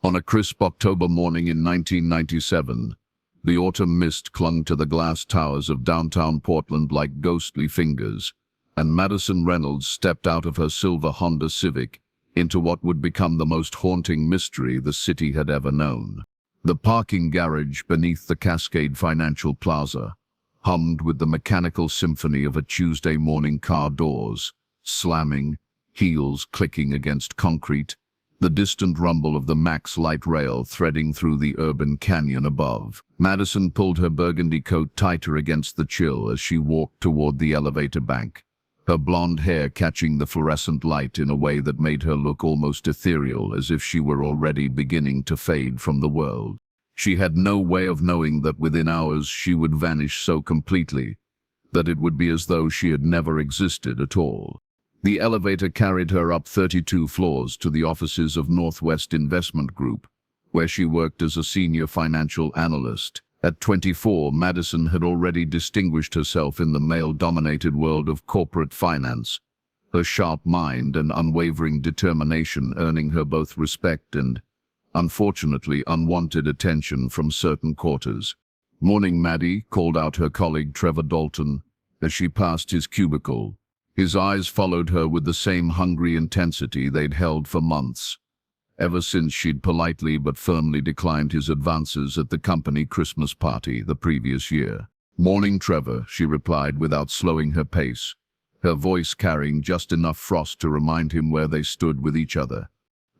On a crisp October morning in 1997, the autumn mist clung to the glass towers of downtown Portland like ghostly fingers, and Madison Reynolds stepped out of her silver Honda Civic into what would become the most haunting mystery the city had ever known. The parking garage beneath the Cascade Financial Plaza hummed with the mechanical symphony of a Tuesday morning car doors, slamming, heels clicking against concrete, the distant rumble of the Max light rail threading through the urban canyon above. Madison pulled her burgundy coat tighter against the chill as she walked toward the elevator bank, her blonde hair catching the fluorescent light in a way that made her look almost ethereal, as if she were already beginning to fade from the world. She had no way of knowing that within hours she would vanish so completely that it would be as though she had never existed at all. The elevator carried her up 32 floors to the offices of Northwest Investment Group, where she worked as a senior financial analyst. At 24, Madison had already distinguished herself in the male-dominated world of corporate finance, her sharp mind and unwavering determination earning her both respect and, unfortunately, unwanted attention from certain quarters. "Morning, Maddie," called out her colleague Trevor Dalton as she passed his cubicle. His eyes followed her with the same hungry intensity they'd held for months, ever since she'd politely but firmly declined his advances at the company Christmas party the previous year. "Morning, Trevor," she replied without slowing her pace, her voice carrying just enough frost to remind him where they stood with each other.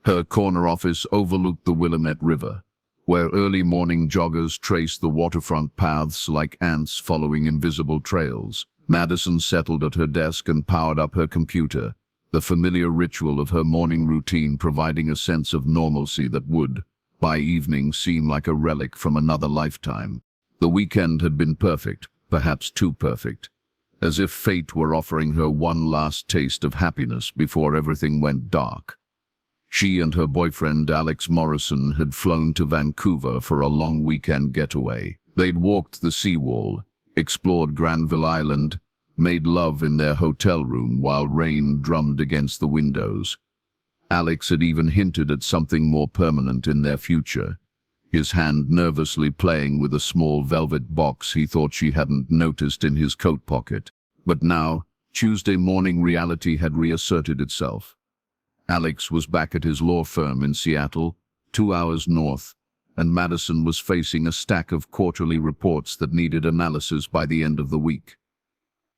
Her corner office overlooked the Willamette River, where early morning joggers traced the waterfront paths like ants following invisible trails. Madison settled at her desk and powered up her computer, the familiar ritual of her morning routine providing a sense of normalcy that would, by evening, seem like a relic from another lifetime. The weekend had been perfect, perhaps too perfect, as if fate were offering her one last taste of happiness before everything went dark. She and her boyfriend Alex Morrison had flown to Vancouver for a long weekend getaway. They'd walked the seawall, explored Granville Island, made love in their hotel room while rain drummed against the windows. Alex had even hinted at something more permanent in their future, his hand nervously playing with a small velvet box he thought she hadn't noticed in his coat pocket. But now, Tuesday morning, reality had reasserted itself. Alex was back at his law firm in Seattle, 2 hours north, and Madison was facing a stack of quarterly reports that needed analysis by the end of the week.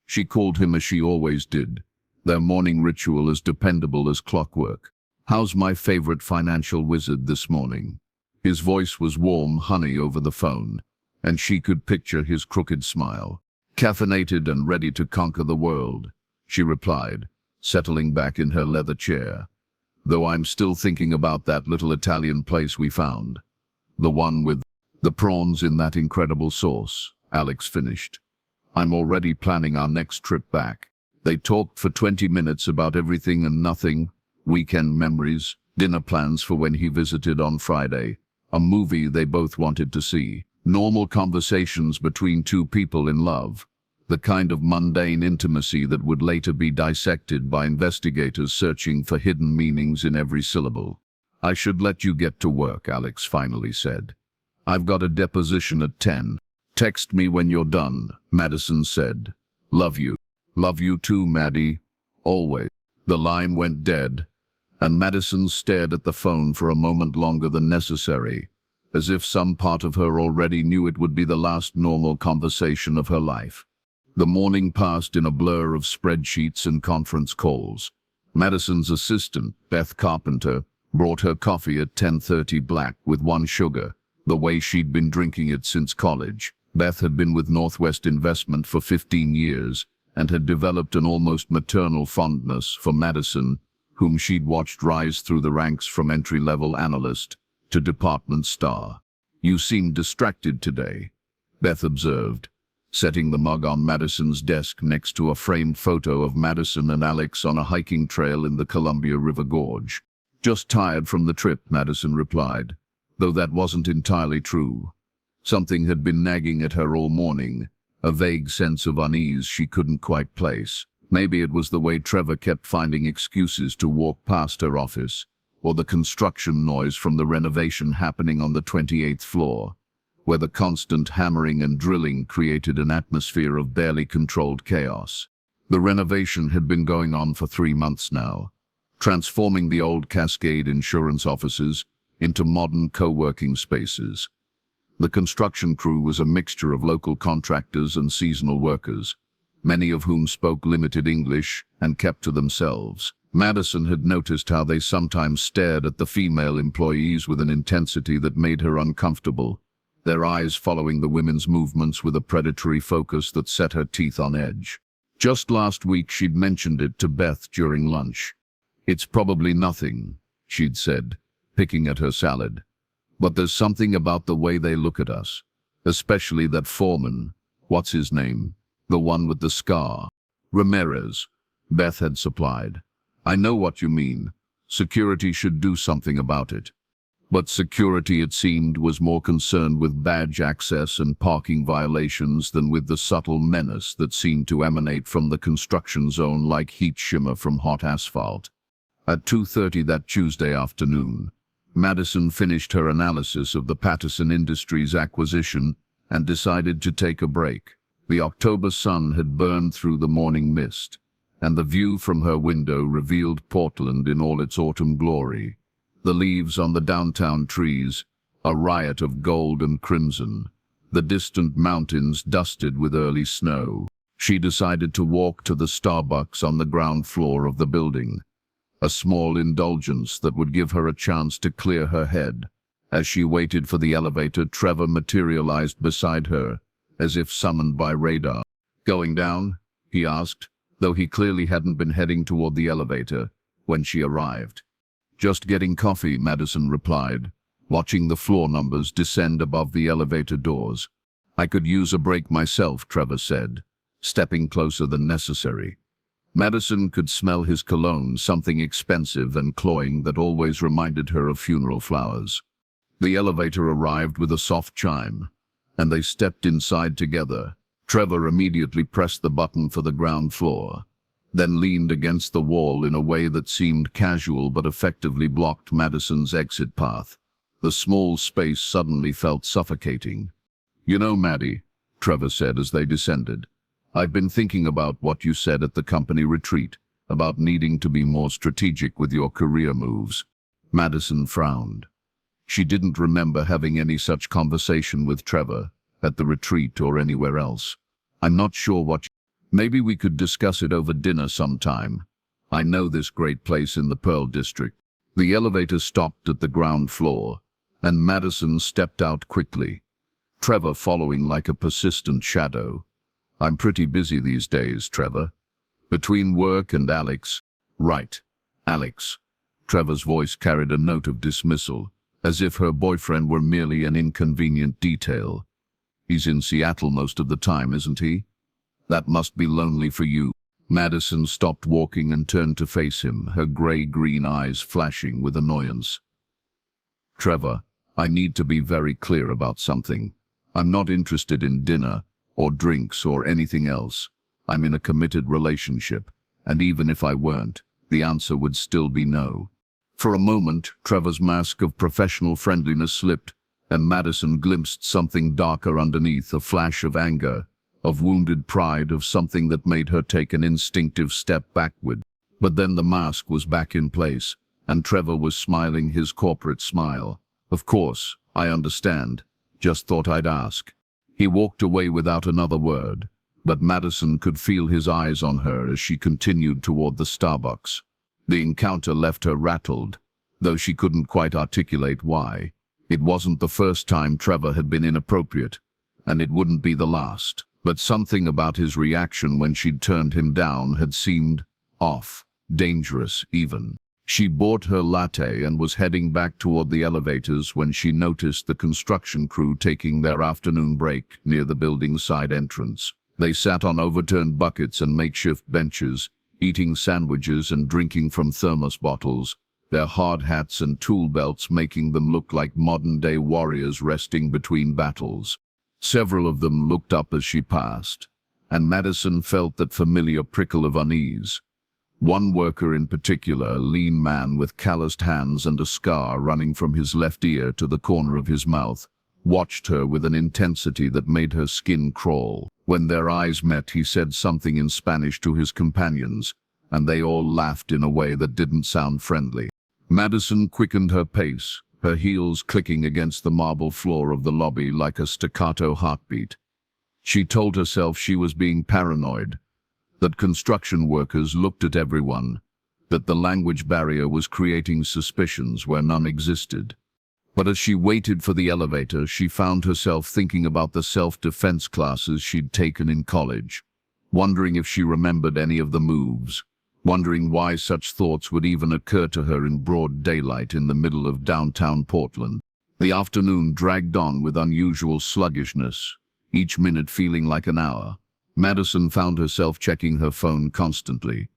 She called him as she always did, their morning ritual as dependable as clockwork. "How's my favorite financial wizard this morning?" His voice was warm honey over the phone, and she could picture his crooked smile. "Caffeinated and ready to conquer the world," she replied, settling back in her leather chair. "Though I'm still thinking about that little Italian place we found. The one with the prawns in that incredible sauce," Alex finished. "I'm already planning our next trip back." They talked for 20 minutes about everything and nothing, weekend memories, dinner plans for when he visited on Friday, a movie they both wanted to see, normal conversations between two people in love, the kind of mundane intimacy that would later be dissected by investigators searching for hidden meanings in every syllable. "I should let you get to work," Alex finally said. "I've got a deposition at 10. "Text me when you're done," Madison said. "Love you." "Love you too, Maddie. Always." The line went dead, and Madison stared at the phone for a moment longer than necessary, as if some part of her already knew it would be the last normal conversation of her life. The morning passed in a blur of spreadsheets and conference calls. Madison's assistant, Beth Carpenter, brought her coffee at 10:30 black with 1 sugar, the way she'd been drinking it since college. Beth had been with Northwest Investment for 15 years and had developed an almost maternal fondness for Madison, whom she'd watched rise through the ranks from entry-level analyst to department star. "You seem distracted today," Beth observed, setting the mug on Madison's desk next to a framed photo of Madison and Alex on a hiking trail in the Columbia River Gorge. "Just tired from the trip," Madison replied, though that wasn't entirely true. Something had been nagging at her all morning, a vague sense of unease she couldn't quite place. Maybe it was the way Trevor kept finding excuses to walk past her office, or the construction noise from the renovation happening on the 28th floor, where the constant hammering and drilling created an atmosphere of barely controlled chaos. The renovation had been going on for 3 months now, transforming the old Cascade insurance offices into modern co-working spaces. The construction crew was a mixture of local contractors and seasonal workers, many of whom spoke limited English and kept to themselves. Madison had noticed how they sometimes stared at the female employees with an intensity that made her uncomfortable, their eyes following the women's movements with a predatory focus that set her teeth on edge. Just last week she'd mentioned it to Beth during lunch. "It's probably nothing," she'd said, picking at her salad. "But there's something about the way they look at us, especially that foreman, what's his name? The one with the scar." "Ramirez," Beth had supplied. "I know what you mean. Security should do something about it." But security, it seemed, was more concerned with badge access and parking violations than with the subtle menace that seemed to emanate from the construction zone like heat shimmer from hot asphalt. At 2:30 that Tuesday afternoon, Madison finished her analysis of the Patterson Industries acquisition and decided to take a break. The October sun had burned through the morning mist, and the view from her window revealed Portland in all its autumn glory. The leaves on the downtown trees, a riot of gold and crimson, the distant mountains dusted with early snow. She decided to walk to the Starbucks on the ground floor of the building, a small indulgence that would give her a chance to clear her head. As she waited for the elevator, Trevor materialized beside her, as if summoned by radar. "Going down?" he asked, though he clearly hadn't been heading toward the elevator when she arrived. "Just getting coffee," Madison replied, watching the floor numbers descend above the elevator doors. "I could use a break myself," Trevor said, stepping closer than necessary. Madison could smell his cologne, something expensive and cloying that always reminded her of funeral flowers. The elevator arrived with a soft chime, and they stepped inside together. Trevor immediately pressed the button for the ground floor, then leaned against the wall in a way that seemed casual but effectively blocked Madison's exit path. The small space suddenly felt suffocating. "You know, Maddie," Trevor said as they descended, "I've been thinking about what you said at the company retreat, about needing to be more strategic with your career moves." Madison frowned. She didn't remember having any such conversation with Trevor, at the retreat or anywhere else. "I'm not sure what you... Maybe we could discuss it over dinner sometime. I know this great place in the Pearl District." The elevator stopped at the ground floor, and Madison stepped out quickly, Trevor following like a persistent shadow. "I'm pretty busy these days, Trevor. Between work and Alex." "Right, Alex." Trevor's voice carried a note of dismissal, as if her boyfriend were merely an inconvenient detail. "He's in Seattle most of the time, isn't he? That must be lonely for you." Madison stopped walking and turned to face him, her gray-green eyes flashing with annoyance. "Trevor, I need to be very clear about something. I'm not interested in dinner, or drinks, or anything else. I'm in a committed relationship, and even if I weren't, the answer would still be no." For a moment, Trevor's mask of professional friendliness slipped, and Madison glimpsed something darker underneath, a flash of anger, of wounded pride, of something that made her take an instinctive step backward. But then the mask was back in place, and Trevor was smiling his corporate smile. "Of course, I understand. Just thought I'd ask." He walked away without another word, but Madison could feel his eyes on her as she continued toward the Starbucks. The encounter left her rattled, though she couldn't quite articulate why. It wasn't the first time Trevor had been inappropriate, and it wouldn't be the last. But something about his reaction when she'd turned him down had seemed off, dangerous even. She bought her latte and was heading back toward the elevators when she noticed the construction crew taking their afternoon break near the building's side entrance. They sat on overturned buckets and makeshift benches, eating sandwiches and drinking from thermos bottles, their hard hats and tool belts making them look like modern-day warriors resting between battles. Several of them looked up as she passed, and Madison felt that familiar prickle of unease. One worker in particular, a lean man with calloused hands and a scar running from his left ear to the corner of his mouth, watched her with an intensity that made her skin crawl. When their eyes met, he said something in Spanish to his companions, and they all laughed in a way that didn't sound friendly. Madison quickened her pace, her heels clicking against the marble floor of the lobby like a staccato heartbeat. She told herself she was being paranoid, that construction workers looked at everyone, that the language barrier was creating suspicions where none existed. But as she waited for the elevator, she found herself thinking about the self-defense classes she'd taken in college, wondering if she remembered any of the moves, wondering why such thoughts would even occur to her in broad daylight in the middle of downtown Portland. The afternoon dragged on with unusual sluggishness, each minute feeling like an hour. Madison found herself checking her phone constantly,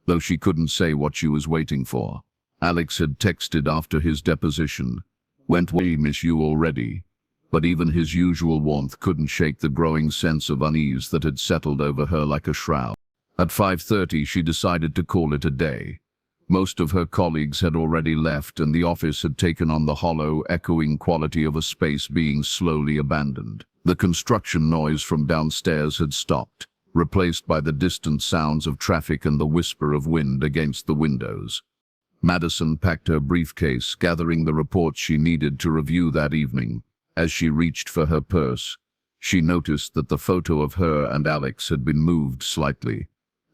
though she couldn't say what she was waiting for. Alex had texted after his deposition, "We miss you already," but even his usual warmth couldn't shake the growing sense of unease that had settled over her like a shroud. At 5:30, she decided to call it a day. Most of her colleagues had already left, and the office had taken on the hollow, echoing quality of a space being slowly abandoned. The construction noise from downstairs had stopped, replaced by the distant sounds of traffic and the whisper of wind against the windows. Madison packed her briefcase, gathering the reports she needed to review that evening. As she reached for her purse, she noticed that the photo of her and Alex had been moved slightly,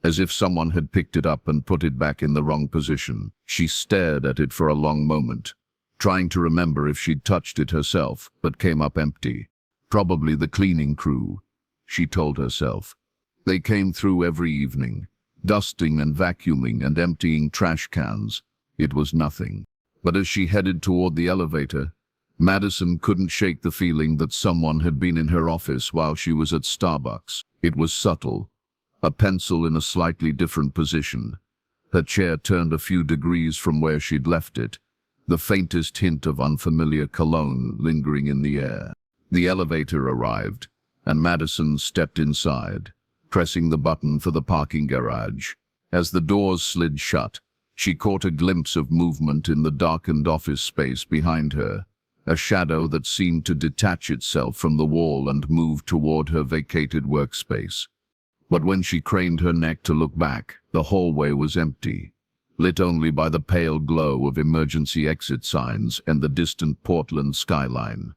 as if someone had picked it up and put it back in the wrong position. She stared at it for a long moment, trying to remember if she'd touched it herself, but came up empty. Probably the cleaning crew, she told herself. They came through every evening, dusting and vacuuming and emptying trash cans. It was nothing. But as she headed toward the elevator, Madison couldn't shake the feeling that someone had been in her office while she was at Starbucks. It was subtle, a pencil in a slightly different position, her chair turned a few degrees from where she'd left it, the faintest hint of unfamiliar cologne lingering in the air. The elevator arrived, and Madison stepped inside, pressing the button for the parking garage. As the doors slid shut, she caught a glimpse of movement in the darkened office space behind her, a shadow that seemed to detach itself from the wall and move toward her vacated workspace. But when she craned her neck to look back, the hallway was empty, lit only by the pale glow of emergency exit signs and the distant Portland skyline.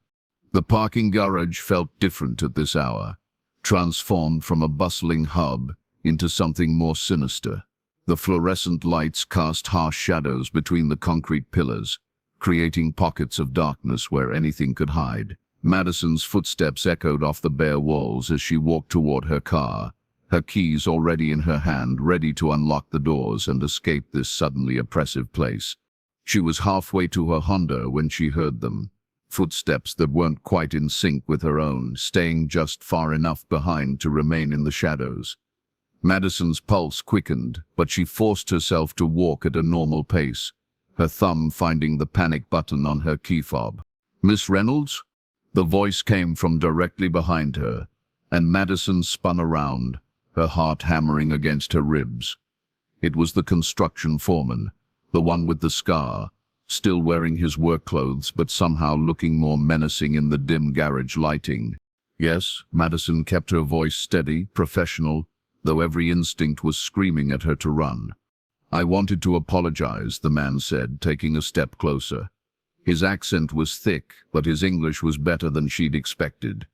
The parking garage felt different at this hour, transformed from a bustling hub into something more sinister. The fluorescent lights cast harsh shadows between the concrete pillars, creating pockets of darkness where anything could hide. Madison's footsteps echoed off the bare walls as she walked toward her car, her keys already in her hand, ready to unlock the doors and escape this suddenly oppressive place. She was halfway to her Honda when she heard them, footsteps that weren't quite in sync with her own, staying just far enough behind to remain in the shadows. Madison's pulse quickened, but she forced herself to walk at a normal pace, her thumb finding the panic button on her key fob. "Miss Reynolds?" The voice came from directly behind her, and Madison spun around, her heart hammering against her ribs. It was the construction foreman, the one with the scar, still wearing his work clothes but somehow looking more menacing in the dim garage lighting. "Yes," Madison kept her voice steady, professional, though every instinct was screaming at her to run. "I wanted to apologize," the man said, taking a step closer. His accent was thick, but his English was better than she'd expected.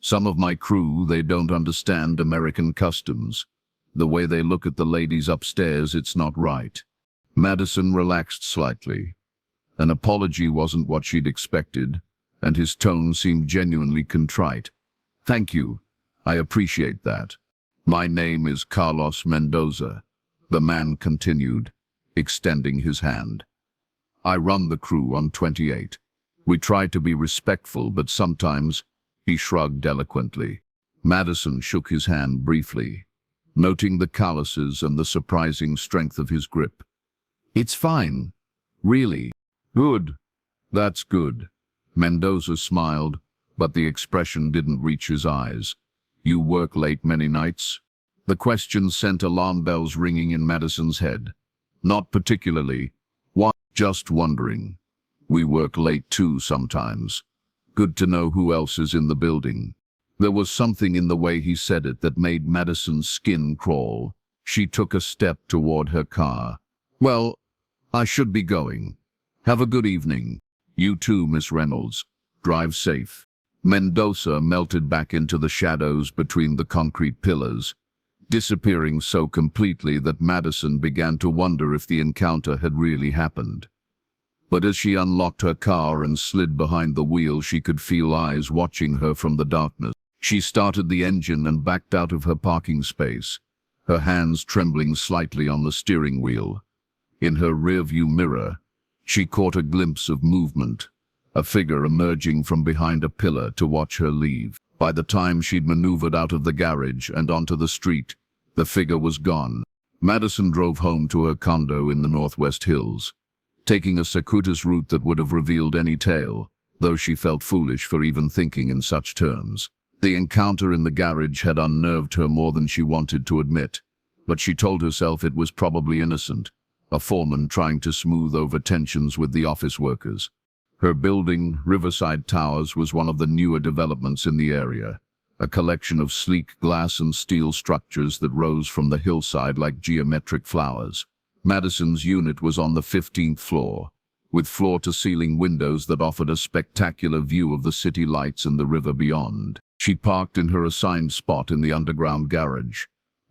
"Some of my crew, they don't understand American customs. The way they look at the ladies upstairs, it's not right." Madison relaxed slightly. An apology wasn't what she'd expected, and his tone seemed genuinely contrite. "Thank you. I appreciate that. My name is Carlos Mendoza," the man continued, extending his hand. "I run the crew on 28. We try to be respectful, but sometimes—" He shrugged eloquently. Madison shook his hand briefly, noting the calluses and the surprising strength of his grip. "It's fine. Really." "Good. That's good." Mendoza smiled, but the expression didn't reach his eyes. "You work late many nights?" The question sent alarm bells ringing in Madison's head. Not particularly. Why? Just wondering. We work late too sometimes. Good to know who else is in the building. There was something in the way he said it that made Madison's skin crawl. She took a step toward her car. Well, I should be going. Have a good evening. You too, Miss Reynolds. Drive safe. Mendoza melted back into the shadows between the concrete pillars, disappearing so completely that Madison began to wonder if the encounter had really happened. But as she unlocked her car and slid behind the wheel, she could feel eyes watching her from the darkness. She started the engine and backed out of her parking space, her hands trembling slightly on the steering wheel. In her rearview mirror, she caught a glimpse of movement, a figure emerging from behind a pillar to watch her leave. By the time she'd maneuvered out of the garage and onto the street, the figure was gone. Madison drove home to her condo in the Northwest Hills, taking a circuitous route that would have revealed any tale, though she felt foolish for even thinking in such terms. The encounter in the garage had unnerved her more than she wanted to admit, but she told herself it was probably innocent, a foreman trying to smooth over tensions with the office workers. Her building, Riverside Towers, was one of the newer developments in the area, a collection of sleek glass and steel structures that rose from the hillside like geometric flowers. Madison's unit was on the 15th floor, with floor-to-ceiling windows that offered a spectacular view of the city lights and the river beyond. She parked in her assigned spot in the underground garage,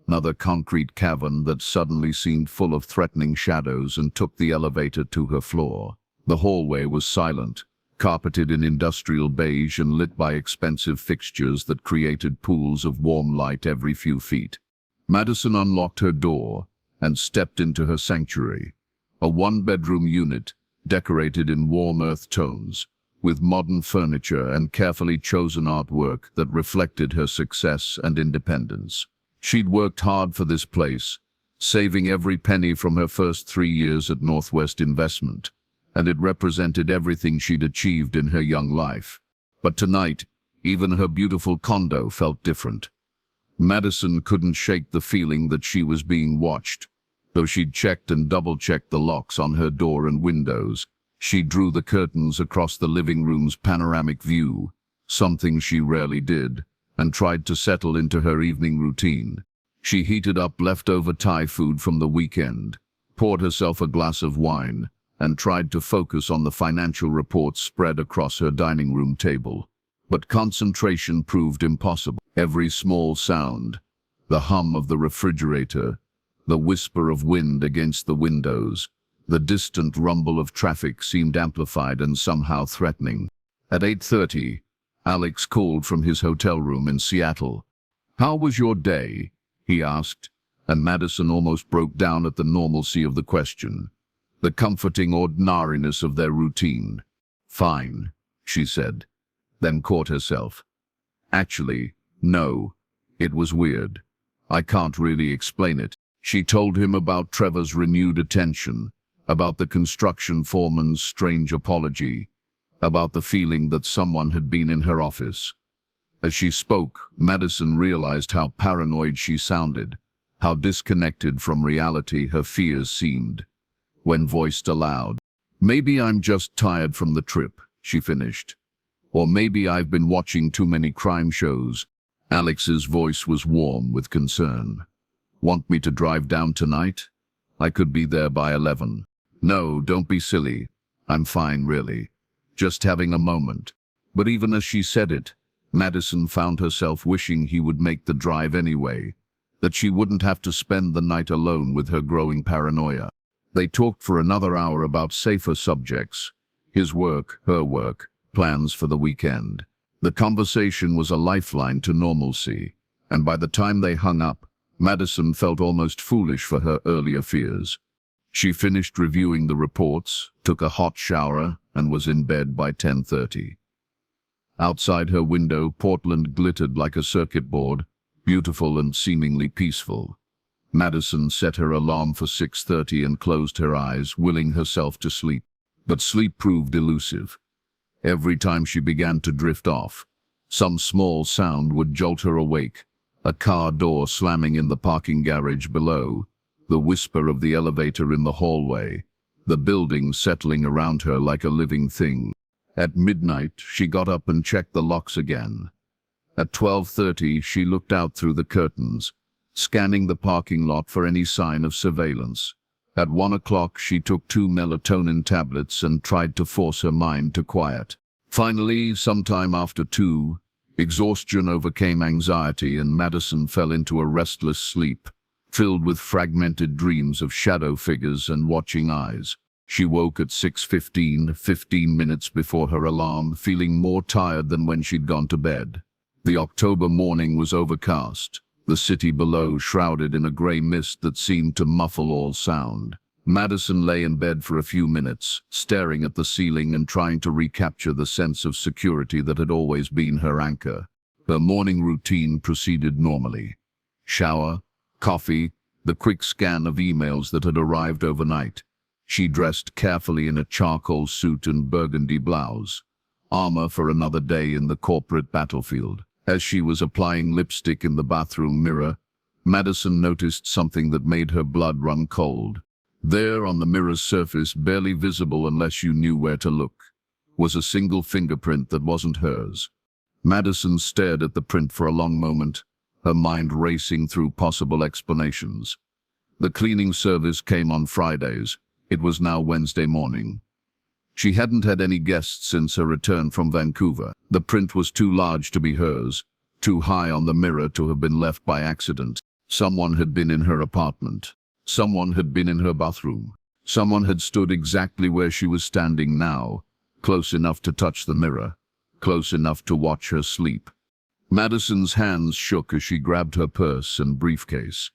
another concrete cavern that suddenly seemed full of threatening shadows, and took the elevator to her floor. The hallway was silent, carpeted in industrial beige and lit by expensive fixtures that created pools of warm light every few feet. Madison unlocked her door and stepped into her sanctuary, a one-bedroom unit decorated in warm earth tones, with modern furniture and carefully chosen artwork that reflected her success and independence. She'd worked hard for this place, saving every penny from her first 3 years at Northwest Investment, and it represented everything she'd achieved in her young life. But tonight, even her beautiful condo felt different. Madison couldn't shake the feeling that she was being watched. Though she'd checked and double-checked the locks on her door and windows, she drew the curtains across the living room's panoramic view, something she rarely did, and tried to settle into her evening routine. She heated up leftover Thai food from the weekend, poured herself a glass of wine, and tried to focus on the financial reports spread across her dining room table. But concentration proved impossible. Every small sound, the hum of the refrigerator, the whisper of wind against the windows, the distant rumble of traffic seemed amplified and somehow threatening. At 8:30, Alex called from his hotel room in Seattle. "How was your day?" he asked, and Madison almost broke down at the normalcy of the question, the comforting ordinariness of their routine. "Fine," she said, then caught herself. "Actually, no, it was weird. I can't really explain it." She told him about Trevor's renewed attention, about the construction foreman's strange apology, about the feeling that someone had been in her office. As she spoke, Madison realized how paranoid she sounded, how disconnected from reality her fears seemed. When voiced aloud, "Maybe I'm just tired from the trip," she finished. "Or maybe I've been watching too many crime shows." Alex's voice was warm with concern. "Want me to drive down tonight? I could be there by 11. "No, don't be silly. I'm fine, really. Just having a moment." But even as she said it, Madison found herself wishing he would make the drive anyway, that she wouldn't have to spend the night alone with her growing paranoia. They talked for another hour about safer subjects, his work, her work, plans for the weekend. The conversation was a lifeline to normalcy, and by the time they hung up, Madison felt almost foolish for her earlier fears. She finished reviewing the reports, took a hot shower, and was in bed by 10:30. Outside her window, Portland glittered like a circuit board, beautiful and seemingly peaceful. Madison set her alarm for 6:30 and closed her eyes, willing herself to sleep. But sleep proved elusive. Every time she began to drift off, some small sound would jolt her awake, A car door slamming in the parking garage below, the whisper of the elevator in the hallway, the building settling around her like a living thing. At midnight, she got up and checked the locks again. At 12:30, she looked out through the curtains, scanning the parking lot for any sign of surveillance. At 1 o'clock, she took 2 melatonin tablets and tried to force her mind to quiet. Finally, sometime after 2, exhaustion overcame anxiety and Madison fell into a restless sleep, filled with fragmented dreams of shadow figures and watching eyes. She woke at 6:15, 15 minutes before her alarm, feeling more tired than when she'd gone to bed. The October morning was overcast, the city below shrouded in a grey mist that seemed to muffle all sound. Madison lay in bed for a few minutes, staring at the ceiling and trying to recapture the sense of security that had always been her anchor. Her morning routine proceeded normally. Shower, coffee, the quick scan of emails that had arrived overnight. She dressed carefully in a charcoal suit and burgundy blouse, armor for another day in the corporate battlefield. As she was applying lipstick in the bathroom mirror, Madison noticed something that made her blood run cold. There, on the mirror's surface, barely visible unless you knew where to look, was a single fingerprint that wasn't hers. Madison stared at the print for a long moment, her mind racing through possible explanations. The cleaning service came on Fridays. It was now Wednesday morning. She hadn't had any guests since her return from Vancouver. The print was too large to be hers, too high on the mirror to have been left by accident. Someone had been in her apartment. Someone had been in her bathroom. Someone had stood exactly where she was standing now, close enough to touch the mirror, close enough to watch her sleep. Madison's hands shook as she grabbed her purse and briefcase.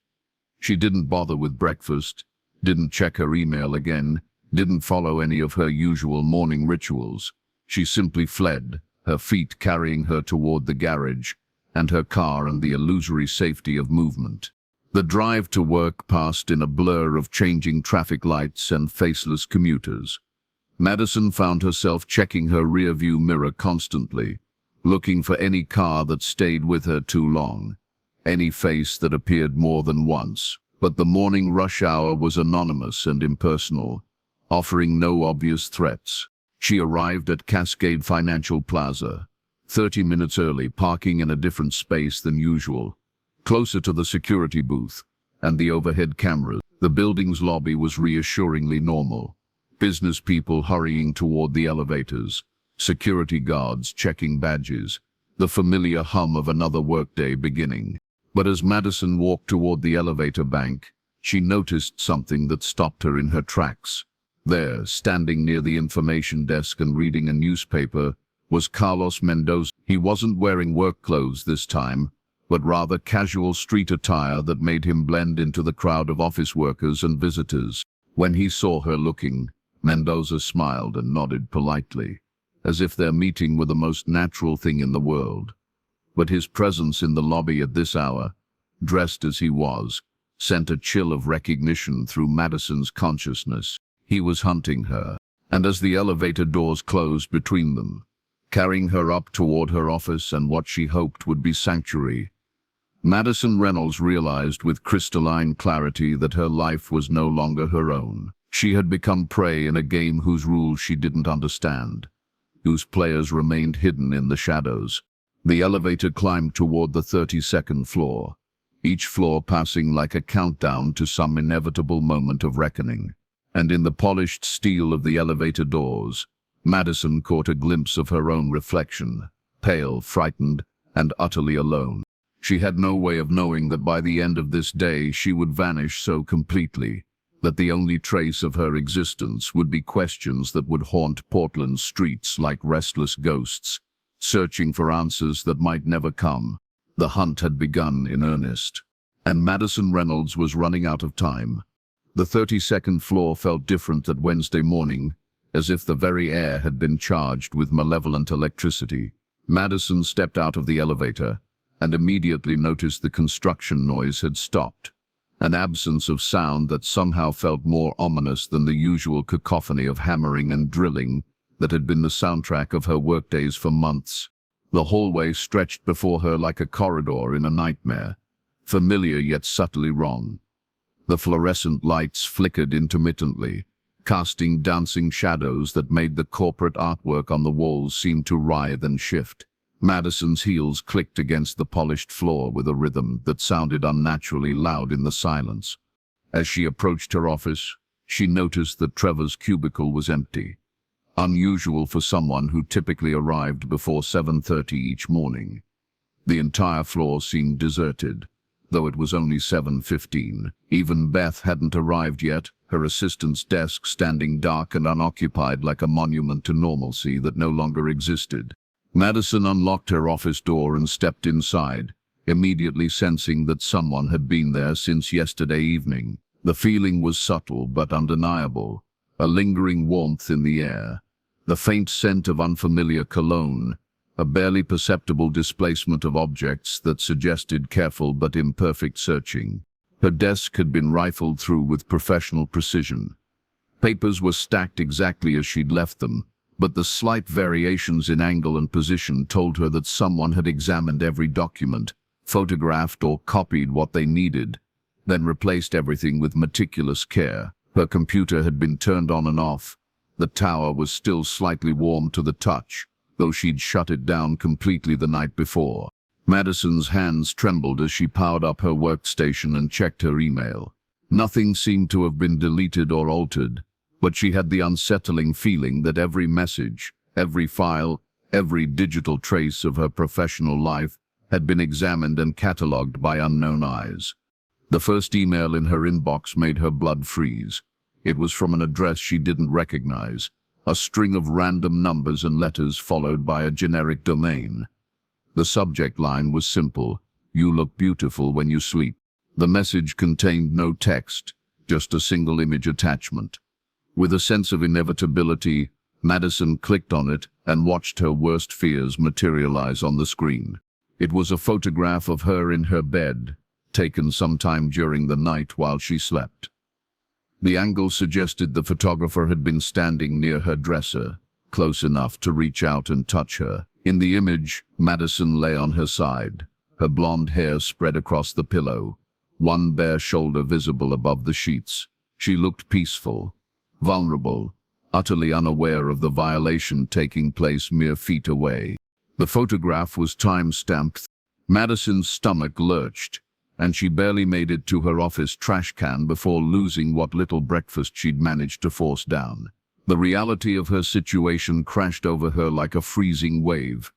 She didn't bother with breakfast, didn't check her email again, didn't follow any of her usual morning rituals. She simply fled, her feet carrying her toward the garage and her car and the illusory safety of movement. The drive to work passed in a blur of changing traffic lights and faceless commuters. Madison found herself checking her rearview mirror constantly, looking for any car that stayed with her too long, any face that appeared more than once. But the morning rush hour was anonymous and impersonal, offering no obvious threats. She arrived at Cascade Financial Plaza, 30 minutes early, parking in a different space than usual, closer to the security booth and the overhead cameras. The building's lobby was reassuringly normal. Business people hurrying toward the elevators, security guards checking badges, the familiar hum of another workday beginning. But as Madison walked toward the elevator bank, she noticed something that stopped her in her tracks. There, standing near the information desk and reading a newspaper, was Carlos Mendoza. He wasn't wearing work clothes this time, but rather casual street attire that made him blend into the crowd of office workers and visitors. When he saw her looking, Mendoza smiled and nodded politely, as if their meeting were the most natural thing in the world. But his presence in the lobby at this hour, dressed as he was, sent a chill of recognition through Madison's consciousness. He was hunting her, and as the elevator doors closed between them, carrying her up toward her office and what she hoped would be sanctuary, Madison Reynolds realized with crystalline clarity that her life was no longer her own. She had become prey in a game whose rules she didn't understand, whose players remained hidden in the shadows. The elevator climbed toward the 32nd floor, each floor passing like a countdown to some inevitable moment of reckoning. And in the polished steel of the elevator doors, Madison caught a glimpse of her own reflection, pale, frightened, and utterly alone. She had no way of knowing that by the end of this day she would vanish so completely that the only trace of her existence would be questions that would haunt Portland's streets like restless ghosts, searching for answers that might never come. The hunt had begun in earnest, and Madison Reynolds was running out of time. The 32nd floor felt different that Wednesday morning, as if the very air had been charged with malevolent electricity. Madison stepped out of the elevator and immediately noticed the construction noise had stopped, an absence of sound that somehow felt more ominous than the usual cacophony of hammering and drilling that had been the soundtrack of her workdays for months. The hallway stretched before her like a corridor in a nightmare, familiar yet subtly wrong. The fluorescent lights flickered intermittently, casting dancing shadows that made the corporate artwork on the walls seem to writhe and shift. Madison's heels clicked against the polished floor with a rhythm that sounded unnaturally loud in the silence. As she approached her office, she noticed that Trevor's cubicle was empty, unusual for someone who typically arrived before 7:30 each morning. The entire floor seemed deserted, though it was only 7:15. Even Beth hadn't arrived yet, her assistant's desk standing dark and unoccupied like a monument to normalcy that no longer existed. Madison unlocked her office door and stepped inside, immediately sensing that someone had been there since yesterday evening. The feeling was subtle but undeniable, a lingering warmth in the air, the faint scent of unfamiliar cologne, a barely perceptible displacement of objects that suggested careful but imperfect searching. Her desk had been rifled through with professional precision. Papers were stacked exactly as she'd left them, but the slight variations in angle and position told her that someone had examined every document, photographed or copied what they needed, then replaced everything with meticulous care. Her computer had been turned on and off. The tower was still slightly warm to the touch, though she'd shut it down completely the night before. Madison's hands trembled as she powered up her workstation and checked her email. Nothing seemed to have been deleted or altered, but she had the unsettling feeling that every message, every file, every digital trace of her professional life had been examined and catalogued by unknown eyes. The first email in her inbox made her blood freeze. It was from an address she didn't recognize, a string of random numbers and letters followed by a generic domain. The subject line was simple: "You look beautiful when you sleep." The message contained no text, just a single image attachment. With a sense of inevitability, Madison clicked on it and watched her worst fears materialize on the screen. It was a photograph of her in her bed, taken sometime during the night while she slept. The angle suggested the photographer had been standing near her dresser, close enough to reach out and touch her. In the image, Madison lay on her side, her blonde hair spread across the pillow, one bare shoulder visible above the sheets. She looked peaceful, vulnerable, utterly unaware of the violation taking place mere feet away. The photograph was time-stamped. Madison's stomach lurched, and she barely made it to her office trash can before losing what little breakfast she'd managed to force down. The reality of her situation crashed over her like a freezing wave.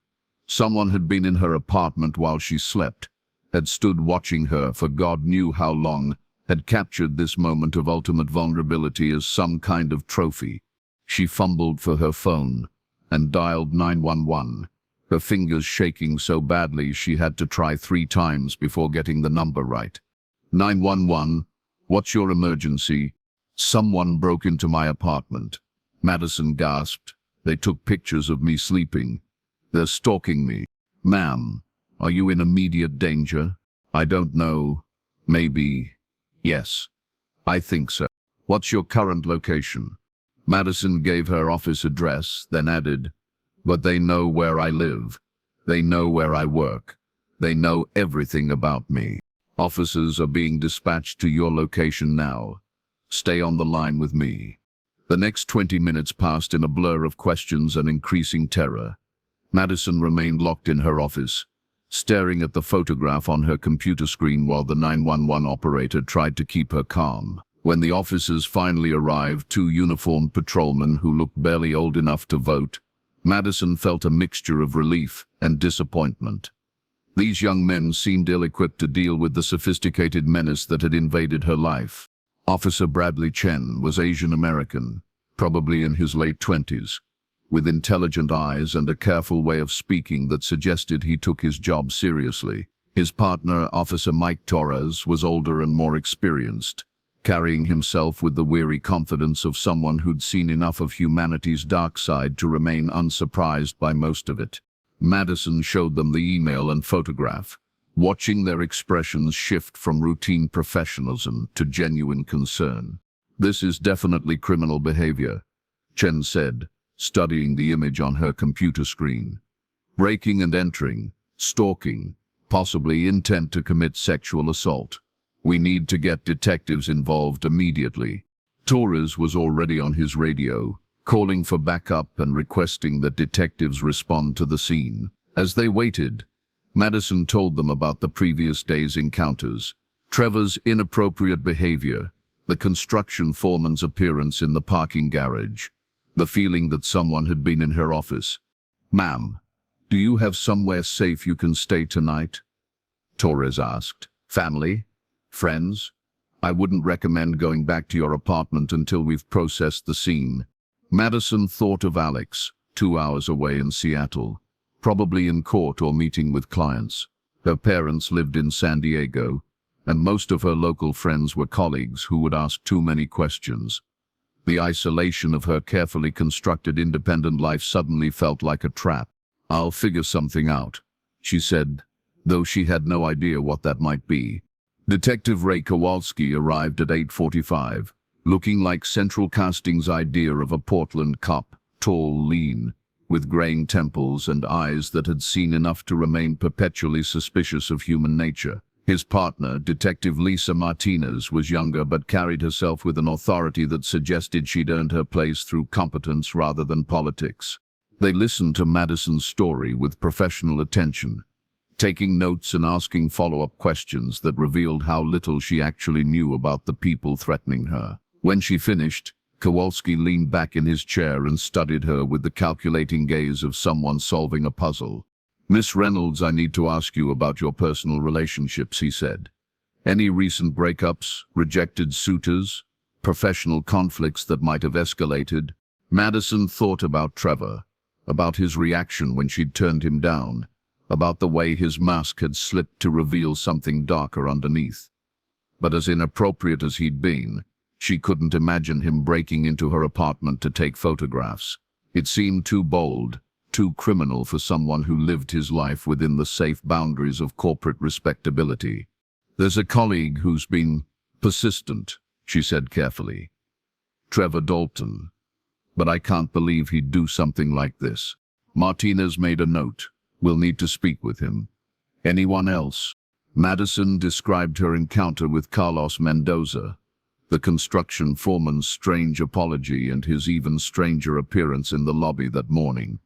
Someone had been in her apartment while she slept, had stood watching her for God knew how long, had captured this moment of ultimate vulnerability as some kind of trophy. She fumbled for her phone and dialed 911, her fingers shaking so badly she had to try 3 times before getting the number right. 911, what's your emergency? Someone broke into my apartment. Madison gasped. They took pictures of me sleeping. They're stalking me. Ma'am, are you in immediate danger? I don't know. Maybe. Yes. I think so. What's your current location? Madison gave her office address, then added, but they know where I live. They know where I work. They know everything about me. Officers are being dispatched to your location now. Stay on the line with me. The next 20 minutes passed in a blur of questions and increasing terror. Madison remained locked in her office, staring at the photograph on her computer screen while the 911 operator tried to keep her calm. When the officers finally arrived, 2 uniformed patrolmen who looked barely old enough to vote, Madison felt a mixture of relief and disappointment. These young men seemed ill-equipped to deal with the sophisticated menace that had invaded her life. Officer Bradley Chen was Asian American, probably in his late 20s, with intelligent eyes and a careful way of speaking that suggested he took his job seriously. His partner, Officer Mike Torres, was older and more experienced, carrying himself with the weary confidence of someone who'd seen enough of humanity's dark side to remain unsurprised by most of it. Madison showed them the email and photograph, watching their expressions shift from routine professionalism to genuine concern. This is definitely criminal behavior, Chen said, studying the image on her computer screen. breaking and entering, stalking, possibly intent to commit sexual assault. We need to get detectives involved immediately. Torres was already on his radio, calling for backup and requesting that detectives respond to the scene. As they waited, Madison told them about the previous day's encounters, Trevor's inappropriate behavior, the construction foreman's appearance in the parking garage, the feeling that someone had been in her office. "Ma'am, do you have somewhere safe you can stay tonight?" Torres asked. "Family? Friends? I wouldn't recommend going back to your apartment until we've processed the scene." Madison thought of Alex, 2 hours away in Seattle, probably in court or meeting with clients. Her parents lived in San Diego, and most of her local friends were colleagues who would ask too many questions. The isolation of her carefully constructed independent life suddenly felt like a trap. "I'll figure something out," she said, though she had no idea what that might be. Detective Ray Kowalski arrived at 8:45, looking like Central Casting's idea of a Portland cop, tall, lean, with graying temples and eyes that had seen enough to remain perpetually suspicious of human nature. His partner, Detective Lisa Martinez, was younger but carried herself with an authority that suggested she'd earned her place through competence rather than politics. They listened to Madison's story with professional attention, taking notes and asking follow-up questions that revealed how little she actually knew about the people threatening her. When she finished, Kowalski leaned back in his chair and studied her with the calculating gaze of someone solving a puzzle. "Miss Reynolds, I need to ask you about your personal relationships," he said. "Any recent breakups, rejected suitors, professional conflicts that might have escalated?" Madison thought about Trevor, about his reaction when she'd turned him down, about the way his mask had slipped to reveal something darker underneath. But as inappropriate as he'd been, she couldn't imagine him breaking into her apartment to take photographs. It seemed too bold, too criminal for someone who lived his life within the safe boundaries of corporate respectability. "There's a colleague who's been persistent," she said carefully. "Trevor Dalton. But I can't believe he'd do something like this." Martinez made a note. "We'll need to speak with him." "Anyone else?" Madison described her encounter with Carlos Mendoza, the construction foreman's strange apology and his even stranger appearance in the lobby that morning.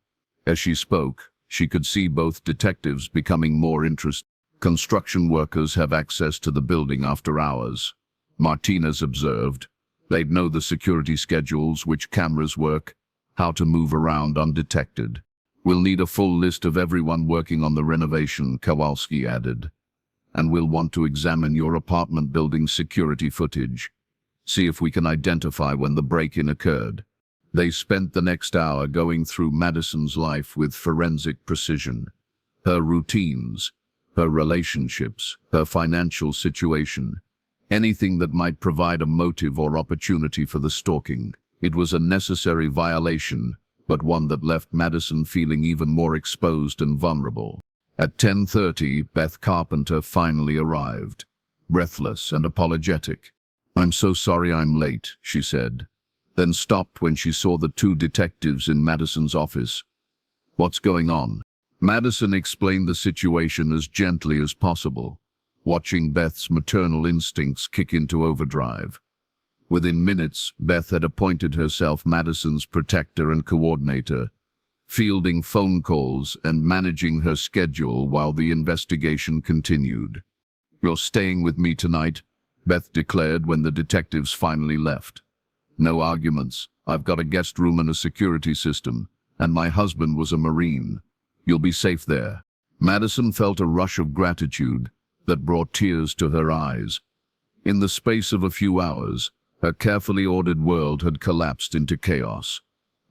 As she spoke, she could see both detectives becoming more interested. "Construction workers have access to the building after hours," Martinez observed. "They'd know the security schedules, which cameras work, how to move around undetected." "We'll need a full list of everyone working on the renovation," Kowalski added. "And we'll want to examine your apartment building's security footage. See if we can identify when the break-in occurred." They spent the next hour going through Madison's life with forensic precision. Her routines, her relationships, her financial situation, anything that might provide a motive or opportunity for the stalking. It was a necessary violation, but one that left Madison feeling even more exposed and vulnerable. At 10:30, Beth Carpenter finally arrived, breathless and apologetic. "I'm so sorry I'm late," she said, then stopped when she saw the 2 detectives in Madison's office. "What's going on?" Madison explained the situation as gently as possible, watching Beth's maternal instincts kick into overdrive. Within minutes, Beth had appointed herself Madison's protector and coordinator, fielding phone calls and managing her schedule while the investigation continued. "You're staying with me tonight," Beth declared when the detectives finally left. "No arguments. I've got a guest room and a security system, and my husband was a Marine. You'll be safe there." Madison felt a rush of gratitude that brought tears to her eyes. In the space of a few hours, her carefully ordered world had collapsed into chaos.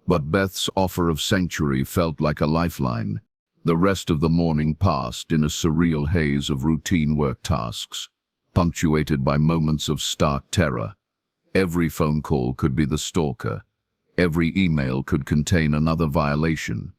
But Beth's offer of sanctuary felt like a lifeline. The rest of the morning passed in a surreal haze of routine work tasks, punctuated by moments of stark terror. Every phone call could be the stalker. Every email could contain another violation.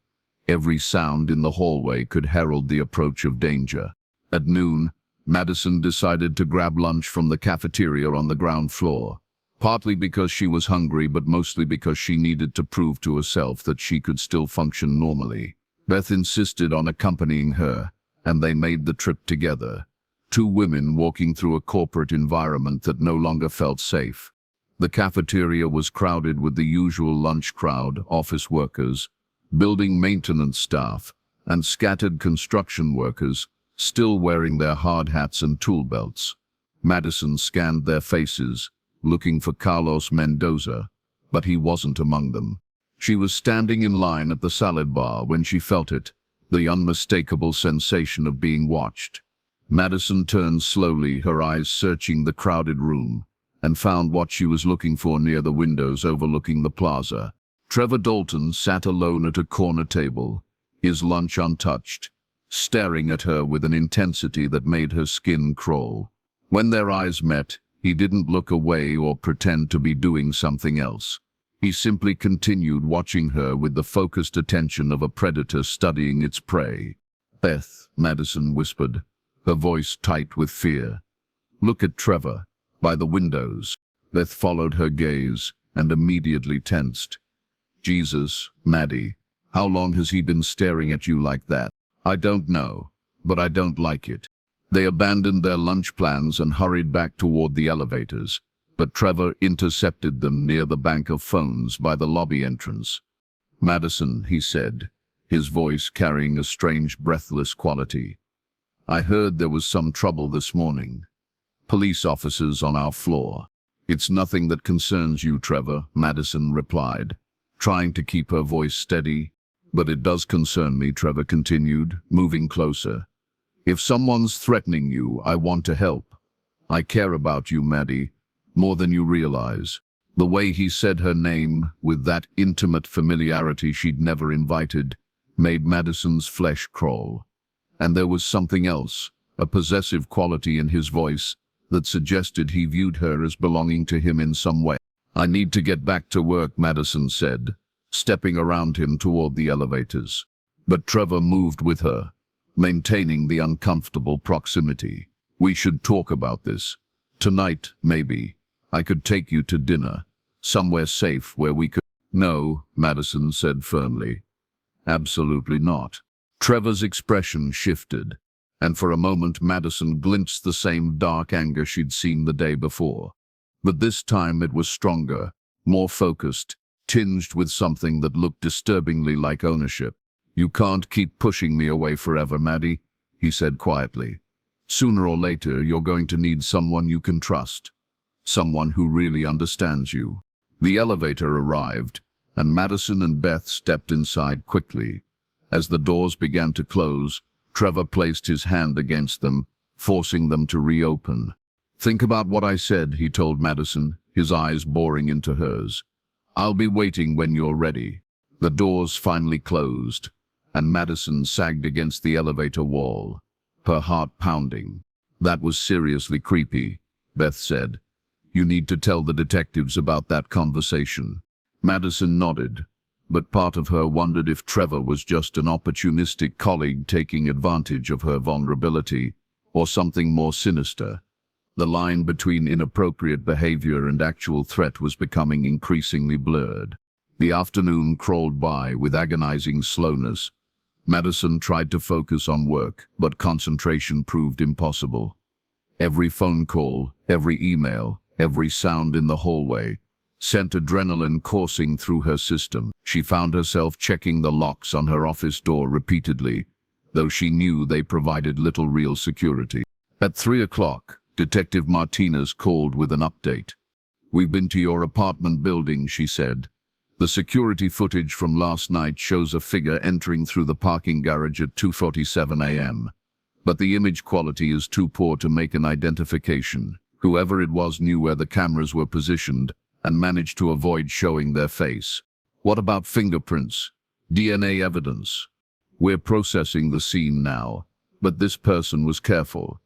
Every sound in the hallway could herald the approach of danger. At noon, Madison decided to grab lunch from the cafeteria on the ground floor, partly because she was hungry, but mostly because she needed to prove to herself that she could still function normally. Beth insisted on accompanying her, and they made the trip together. Two women walking through a corporate environment that no longer felt safe. The cafeteria was crowded with the usual lunch crowd, office workers, building maintenance staff, and scattered construction workers, still wearing their hard hats and tool belts. Madison scanned their faces, looking for Carlos Mendoza, but he wasn't among them. She was standing in line at the salad bar when she felt it, the unmistakable sensation of being watched. Madison turned slowly, her eyes searching the crowded room, and found what she was looking for near the windows overlooking the plaza. Trevor Dalton sat alone at a corner table, his lunch untouched, staring at her with an intensity that made her skin crawl. When their eyes met, he didn't look away or pretend to be doing something else. He simply continued watching her with the focused attention of a predator studying its prey. "Beth," Madison whispered, her voice tight with fear. "Look at Trevor, by the windows." Beth followed her gaze and immediately tensed. "Jesus, Maddie, how long has he been staring at you like that?" "I don't know, but I don't like it." They abandoned their lunch plans and hurried back toward the elevators, but Trevor intercepted them near the bank of phones by the lobby entrance. "Madison," he said, his voice carrying a strange breathless quality. "I heard there was some trouble this morning. Police officers on our floor." "It's nothing that concerns you, Trevor," Madison replied, trying to keep her voice steady. "But it does concern me," Trevor continued, moving closer. "If someone's threatening you, I want to help. I care about you, Maddie, more than you realize." The way he said her name, with that intimate familiarity she'd never invited, made Madison's flesh crawl. And there was something else, a possessive quality in his voice, that suggested he viewed her as belonging to him in some way. "I need to get back to work," Madison said, stepping around him toward the elevators. But Trevor moved with her, maintaining the uncomfortable proximity. "We should talk about this. Tonight, maybe. I could take you to dinner, somewhere safe where we could—" "No," Madison said firmly. "Absolutely not." Trevor's expression shifted, and for a moment Madison glimpsed the same dark anger she'd seen the day before. But this time it was stronger, more focused, tinged with something that looked disturbingly like ownership. "You can't keep pushing me away forever, Maddie," he said quietly. "Sooner or later, you're going to need someone you can trust. Someone who really understands you." The elevator arrived, and Madison and Beth stepped inside quickly. As the doors began to close, Trevor placed his hand against them, forcing them to reopen. "Think about what I said," he told Madison, his eyes boring into hers. "I'll be waiting when you're ready." The doors finally closed, and Madison sagged against the elevator wall, her heart pounding. "That was seriously creepy," Beth said. "You need to tell the detectives about that conversation." Madison nodded, but part of her wondered if Trevor was just an opportunistic colleague taking advantage of her vulnerability, or something more sinister. The line between inappropriate behavior and actual threat was becoming increasingly blurred. The afternoon crawled by with agonizing slowness. Madison tried to focus on work, but concentration proved impossible. Every phone call, every email, every sound in the hallway sent adrenaline coursing through her system. She found herself checking the locks on her office door repeatedly, though she knew they provided little real security. At 3 o'clock, Detective Martinez called with an update. "We've been to your apartment building," she said. "The security footage from last night shows a figure entering through the parking garage at 2:47 a.m. But the image quality is too poor to make an identification. Whoever it was knew where the cameras were positioned and managed to avoid showing their face." "What about fingerprints? DNA evidence?" "We're processing the scene now, but this person was careful.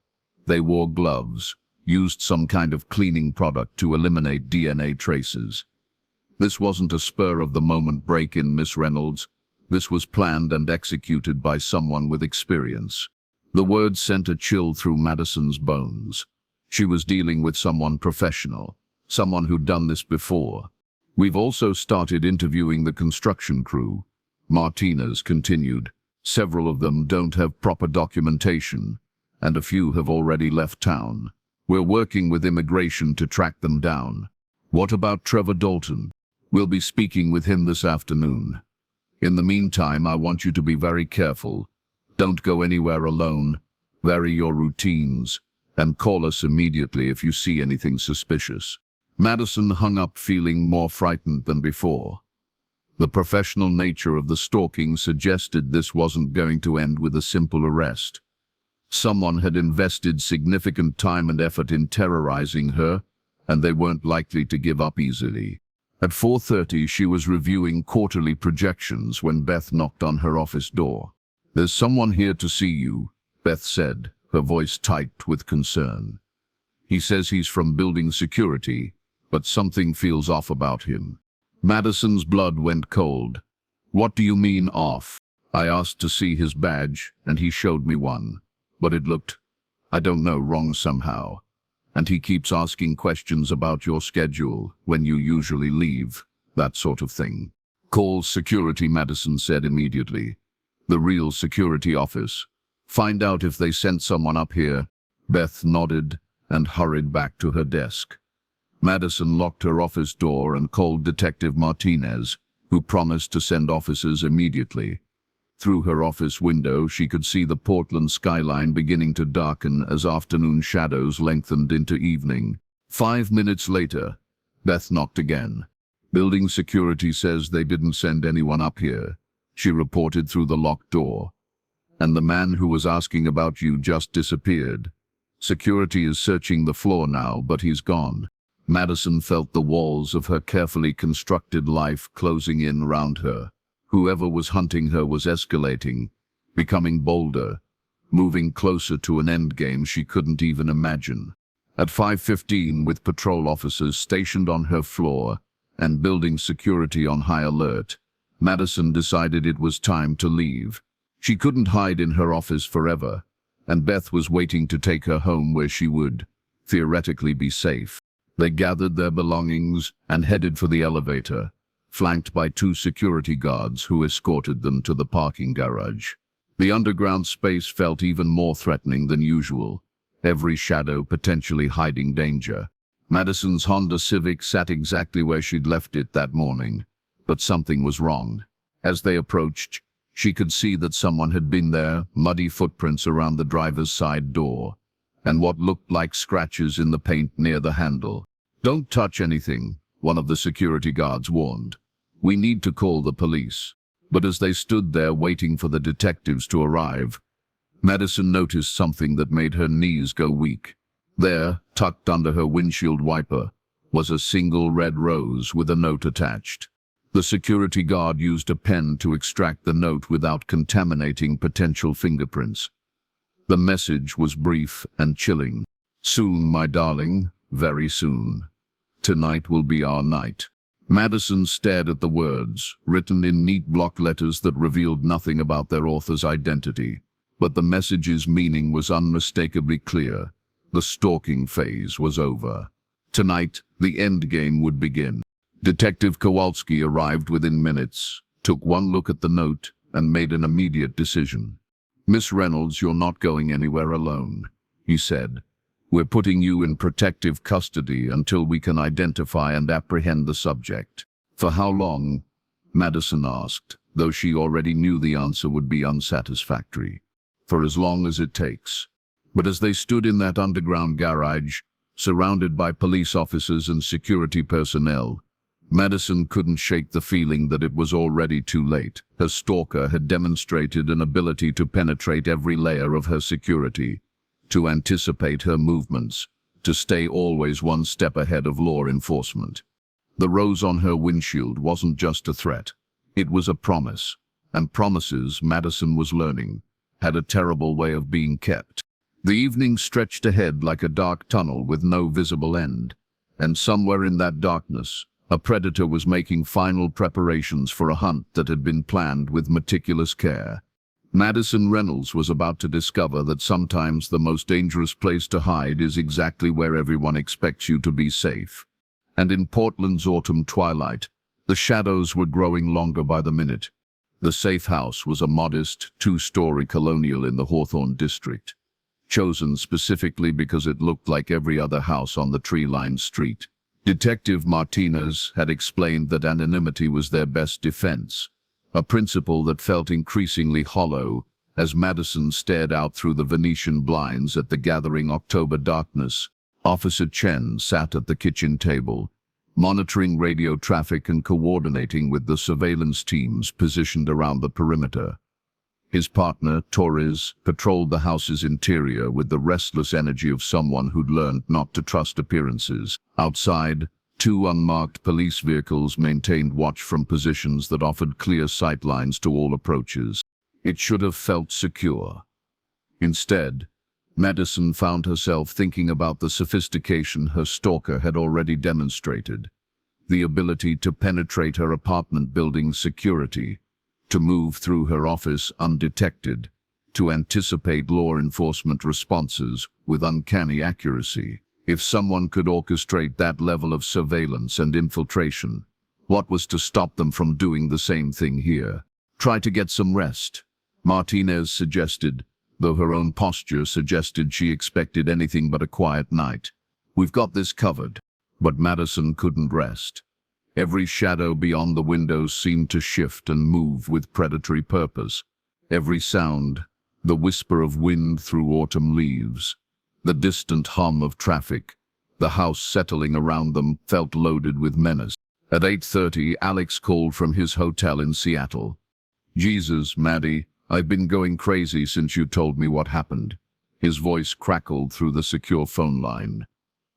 They wore gloves, used some kind of cleaning product to eliminate DNA traces. This wasn't a spur-of-the-moment break-in, Miss Reynolds. This was planned and executed by someone with experience." The words sent a chill through Madison's bones. She was dealing with someone professional, someone who'd done this before. "We've also started interviewing the construction crew," Martinez continued, Several of them don't have proper documentation, and a few have already left town. We're working with immigration to track them down. What about Trevor Dalton? We'll be speaking with him this afternoon. In the meantime, I want you to be very careful. Don't go anywhere alone. Vary your routines, and call us immediately if you see anything suspicious. Madison hung up feeling more frightened than before. The professional nature of the stalking suggested this wasn't going to end with a simple arrest. Someone had invested significant time and effort in terrorizing her, and they weren't likely to give up easily. At 4:30, she was reviewing quarterly projections when Beth knocked on her office door. "There's someone here to see you," Beth said, her voice tight with concern. "He says he's from building security, but something feels off about him." Madison's blood went cold. "What do you mean off?" "I asked to see his badge, and he showed me one. But it looked, I don't know, wrong somehow. And he keeps asking questions about your schedule, when you usually leave, that sort of thing." "Call security," Madison said immediately. "The real security office. Find out if they sent someone up here." Beth nodded and hurried back to her desk. Madison locked her office door and called Detective Martinez, who promised to send officers immediately. Through her office window, she could see the Portland skyline beginning to darken as afternoon shadows lengthened into evening. 5 minutes later, Beth knocked again. "Building security says they didn't send anyone up here," she reported through the locked door. "And the man who was asking about you just disappeared. Security is searching the floor now, but he's gone." Madison felt the walls of her carefully constructed life closing in round her. Whoever was hunting her was escalating, becoming bolder, moving closer to an endgame she couldn't even imagine. At 5:15, with patrol officers stationed on her floor and building security on high alert, Madison decided it was time to leave. She couldn't hide in her office forever, and Beth was waiting to take her home where she would, theoretically, be safe. They gathered their belongings and headed for the elevator, flanked by 2 security guards who escorted them to the parking garage. The underground space felt even more threatening than usual, every shadow potentially hiding danger. Madison's Honda Civic sat exactly where she'd left it that morning, but something was wrong. As they approached, she could see that someone had been there, muddy footprints around the driver's side door, and what looked like scratches in the paint near the handle. "Don't touch anything," one of the security guards warned. "We need to call the police." But as they stood there waiting for the detectives to arrive, Madison noticed something that made her knees go weak. There, tucked under her windshield wiper, was a single red rose with a note attached. The security guard used a pen to extract the note without contaminating potential fingerprints. The message was brief and chilling. "Soon, my darling, very soon. Tonight will be our night." Madison stared at the words, written in neat block letters that revealed nothing about their author's identity. But the message's meaning was unmistakably clear. The stalking phase was over. Tonight, the endgame would begin. Detective Kowalski arrived within minutes, took one look at the note, and made an immediate decision. "Miss Reynolds, you're not going anywhere alone," he said. "We're putting you in protective custody until we can identify and apprehend the subject." "For how long?" Madison asked, though she already knew the answer would be unsatisfactory. "For as long as it takes." But as they stood in that underground garage, surrounded by police officers and security personnel, Madison couldn't shake the feeling that it was already too late. Her stalker had demonstrated an ability to penetrate every layer of her security, to anticipate her movements, to stay always one step ahead of law enforcement. The rose on her windshield wasn't just a threat. It was a promise, and promises, Madison was learning, had a terrible way of being kept. The evening stretched ahead like a dark tunnel with no visible end, and somewhere in that darkness, a predator was making final preparations for a hunt that had been planned with meticulous care. Madison Reynolds was about to discover that sometimes the most dangerous place to hide is exactly where everyone expects you to be safe. And in Portland's autumn twilight, the shadows were growing longer by the minute. The safe house was a modest, two-story colonial in the Hawthorne district, chosen specifically because it looked like every other house on the tree-lined street. Detective Martinez had explained that anonymity was their best defense, a principle that felt increasingly hollow as Madison stared out through the Venetian blinds at the gathering October darkness. Officer Chen sat at the kitchen table, monitoring radio traffic and coordinating with the surveillance teams positioned around the perimeter. His partner, Torres, patrolled the house's interior with the restless energy of someone who'd learned not to trust appearances. Outside, two unmarked police vehicles maintained watch from positions that offered clear sight lines to all approaches. It should have felt secure. Instead, Madison found herself thinking about the sophistication her stalker had already demonstrated, the ability to penetrate her apartment building's security, to move through her office undetected, to anticipate law enforcement responses with uncanny accuracy. If someone could orchestrate that level of surveillance and infiltration, what was to stop them from doing the same thing here? Try to get some rest, Martinez suggested, though her own posture suggested she expected anything but a quiet night. We've got this covered. But Madison couldn't rest. Every shadow beyond the windows seemed to shift and move with predatory purpose. Every sound, the whisper of wind through autumn leaves, the distant hum of traffic, the house settling around them, felt loaded with menace. At 8:30, Alex called from his hotel in Seattle. "Jesus, Maddie, I've been going crazy since you told me what happened." His voice crackled through the secure phone line.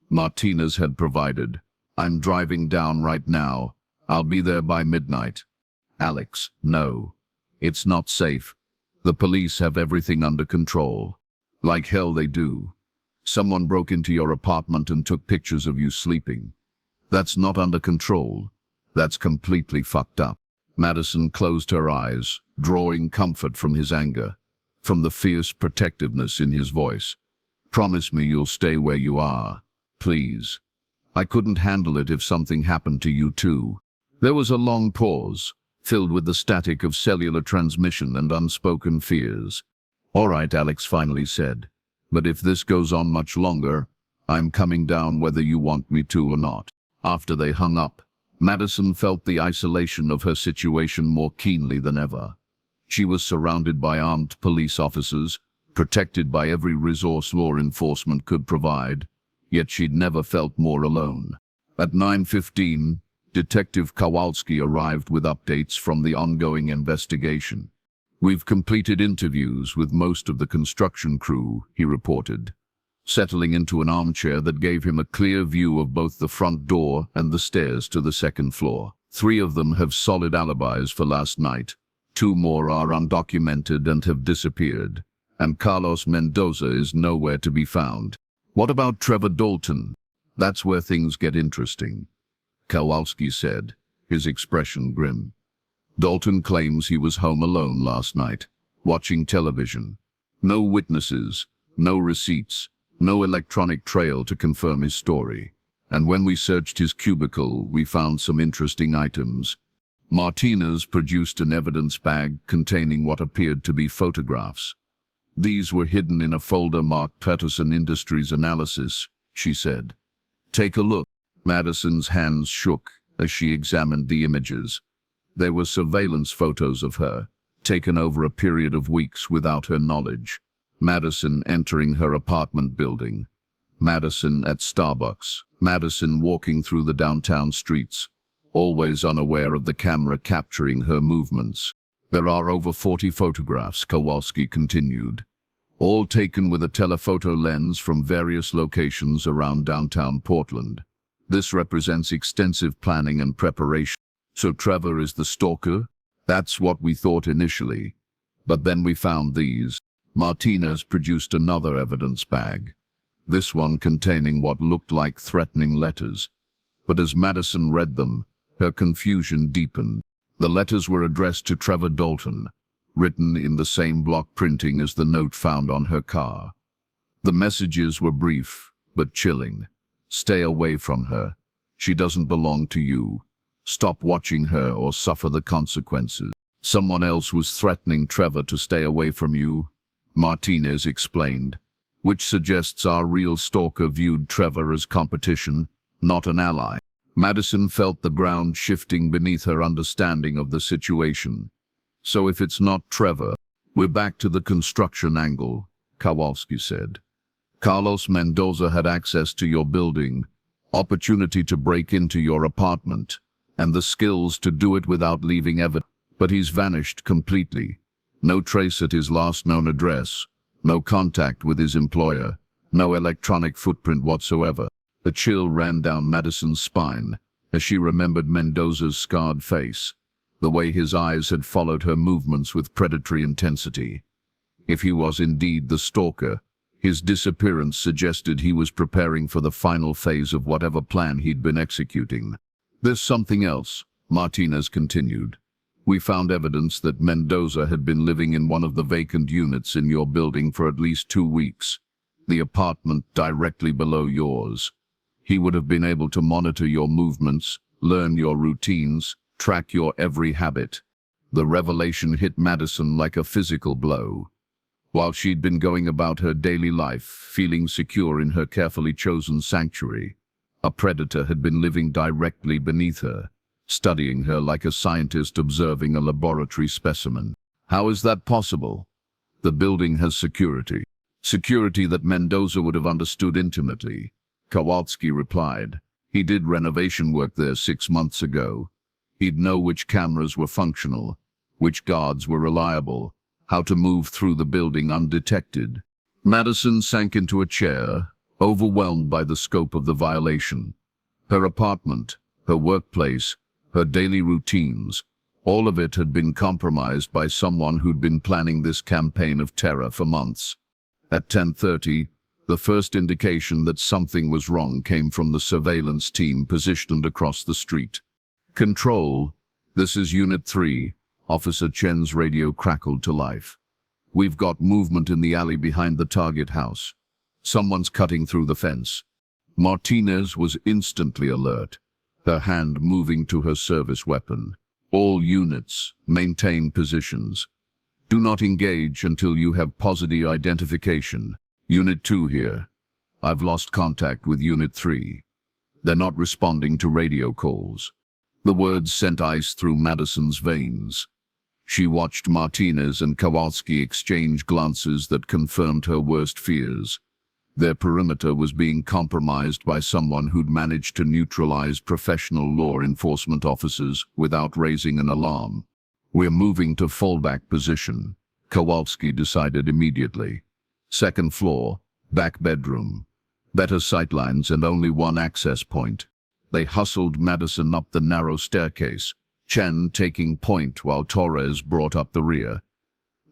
Martinez had provided, "I'm driving down right now. I'll be there by midnight." "Alex, no. It's not safe. The police have everything under control." "Like hell they do. Someone broke into your apartment and took pictures of you sleeping. That's not under control. That's completely fucked up." Madison closed her eyes, drawing comfort from his anger, from the fierce protectiveness in his voice. "Promise me you'll stay where you are, please. I couldn't handle it if something happened to you too." There was a long pause, filled with the static of cellular transmission and unspoken fears. "All right," Alex finally said. "But if this goes on much longer, I'm coming down whether you want me to or not." After they hung up, Madison felt the isolation of her situation more keenly than ever. She was surrounded by armed police officers, protected by every resource law enforcement could provide, yet she'd never felt more alone. At 9:15, Detective Kowalski arrived with updates from the ongoing investigation. "We've completed interviews with most of the construction crew," he reported, settling into an armchair that gave him a clear view of both the front door and the stairs to the second floor. 3 of them have solid alibis for last night. 2 more are undocumented and have disappeared, and Carlos Mendoza is nowhere to be found. "What about Trevor Dalton? That's where things get interesting," Kowalski said, his expression grim. "Dalton claims he was home alone last night, watching television. No witnesses, no receipts, no electronic trail to confirm his story. And when we searched his cubicle, we found some interesting items." Martinez produced an evidence bag containing what appeared to be photographs. "These were hidden in a folder marked Peterson Industries Analysis," she said. "Take a look." Madison's hands shook as she examined the images. They were surveillance photos of her, taken over a period of weeks without her knowledge. Madison entering her apartment building. Madison at Starbucks. Madison walking through the downtown streets, always unaware of the camera capturing her movements. "There are over 40 photographs," Kowalski continued, "all taken with a telephoto lens from various locations around downtown Portland. This represents extensive planning and preparation." "So Trevor is the stalker?" "That's what we thought initially. But then we found these." Martinez produced another evidence bag, this one containing what looked like threatening letters. But as Madison read them, her confusion deepened. The letters were addressed to Trevor Dalton, written in the same block printing as the note found on her car. The messages were brief, but chilling. "Stay away from her. She doesn't belong to you. Stop watching her or suffer the consequences." Someone else was threatening Trevor to stay away from you, Martinez explained, which suggests our real stalker viewed Trevor as competition, not an ally. Madison felt the ground shifting beneath her understanding of the situation. So if it's not Trevor, we're back to the construction angle, Kowalski said. Carlos Mendoza had access to your building, opportunity to break into your apartment, and the skills to do it without leaving evidence. But he's vanished completely. No trace at his last known address, no contact with his employer, no electronic footprint whatsoever. A chill ran down Madison's spine as she remembered Mendoza's scarred face, the way his eyes had followed her movements with predatory intensity. If he was indeed the stalker, his disappearance suggested he was preparing for the final phase of whatever plan he'd been executing. There's something else, Martinez continued. We found evidence that Mendoza had been living in one of the vacant units in your building for at least 2 weeks, the apartment directly below yours. He would have been able to monitor your movements, learn your routines, track your every habit. The revelation hit Madison like a physical blow. While she'd been going about her daily life, feeling secure in her carefully chosen sanctuary, a predator had been living directly beneath her, studying her like a scientist observing a laboratory specimen. How is that possible? The building has security. Security that Mendoza would have understood intimately, Kowalski replied. He did renovation work there 6 months ago. He'd know which cameras were functional, which guards were reliable, how to move through the building undetected. Madison sank into a chair, overwhelmed by the scope of the violation. Her apartment, her workplace, her daily routines, all of it had been compromised by someone who'd been planning this campaign of terror for months. At 10:30, the first indication that something was wrong came from the surveillance team positioned across the street. Control, this is Unit 3, Officer Chen's radio crackled to life. We've got movement in the alley behind the target house. Someone's cutting through the fence. Martinez was instantly alert, her hand moving to her service weapon. All units, maintain positions. Do not engage until you have positive identification. Unit 2 here. I've lost contact with Unit 3. They're not responding to radio calls. The words sent ice through Madison's veins. She watched Martinez and Kowalski exchange glances that confirmed her worst fears. Their perimeter was being compromised by someone who'd managed to neutralize professional law enforcement officers without raising an alarm. We're moving to fallback position, Kowalski decided immediately. 2nd floor, back bedroom. Better sightlines and only one access point. They hustled Madison up the narrow staircase, Chen taking point while Torres brought up the rear.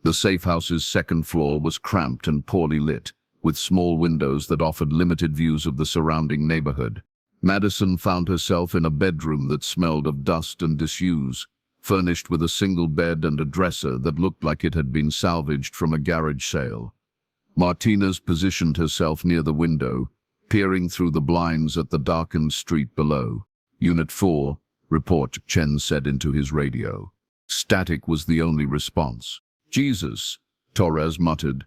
The safe house's 2nd floor was cramped and poorly lit, with small windows that offered limited views of the surrounding neighborhood. Madison found herself in a bedroom that smelled of dust and disuse, furnished with a single bed and a dresser that looked like it had been salvaged from a garage sale. Martinez positioned herself near the window, peering through the blinds at the darkened street below. Unit 4, report, Chen said into his radio. Static was the only response. Jesus, Torres muttered.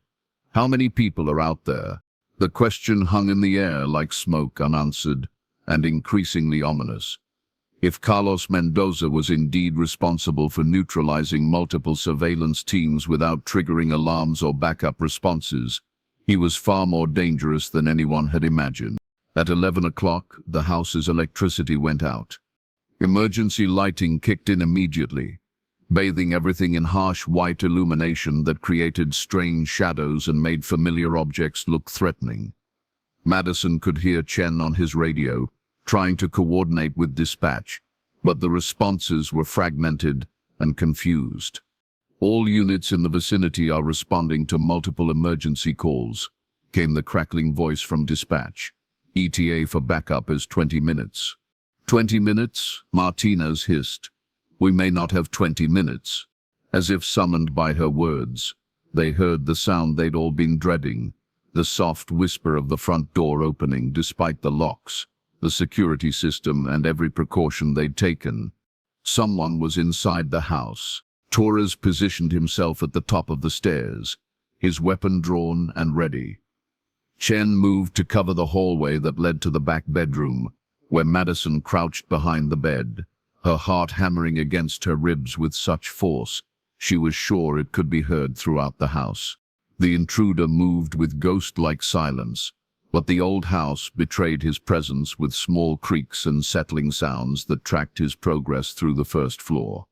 How many people are out there? The question hung in the air like smoke unanswered, and increasingly ominous. If Carlos Mendoza was indeed responsible for neutralizing multiple surveillance teams without triggering alarms or backup responses, he was far more dangerous than anyone had imagined. At 11 o'clock, the house's electricity went out. Emergency lighting kicked in immediately, bathing everything in harsh white illumination that created strange shadows and made familiar objects look threatening. Madison could hear Chen on his radio, trying to coordinate with dispatch, but the responses were fragmented and confused. All units in the vicinity are responding to multiple emergency calls, came the crackling voice from dispatch. ETA for backup is 20 minutes. 20 minutes? Martinez hissed. We may not have 20 minutes. As if summoned by her words, they heard the sound they'd all been dreading, the soft whisper of the front door opening despite the locks, the security system and every precaution they'd taken. Someone was inside the house. Torres positioned himself at the top of the stairs, his weapon drawn and ready. Chen moved to cover the hallway that led to the back bedroom, where Madison crouched behind the bed, her heart hammering against her ribs with such force she was sure it could be heard throughout the house. The intruder moved with ghost-like silence, but the old house betrayed his presence with small creaks and settling sounds that tracked his progress through the first floor.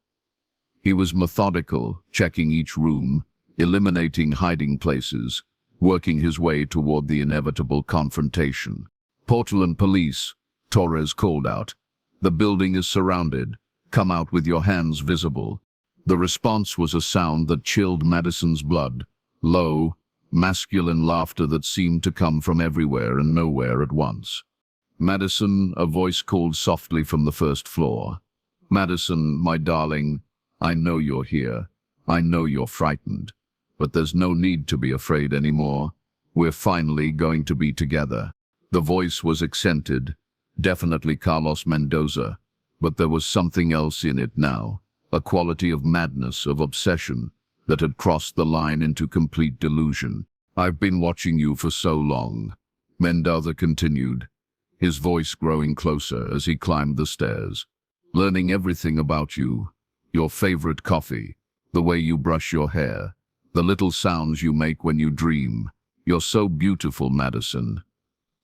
He was methodical, checking each room, eliminating hiding places, working his way toward the inevitable confrontation. "Portland police," Torres called out. "The building is surrounded. Come out with your hands visible." The response was a sound that chilled Madison's blood. Low, masculine laughter that seemed to come from everywhere and nowhere at once. "Madison," a voice called softly from the first floor. "Madison, my darling, I know you're here. I know you're frightened. But there's no need to be afraid anymore. We're finally going to be together." The voice was accented, definitely Carlos Mendoza, but there was something else in it now, a quality of madness, of obsession, that had crossed the line into complete delusion. "I've been watching you for so long," Mendoza continued, his voice growing closer as he climbed the stairs. "Learning everything about you, your favorite coffee, the way you brush your hair, the little sounds you make when you dream. You're so beautiful, Madison.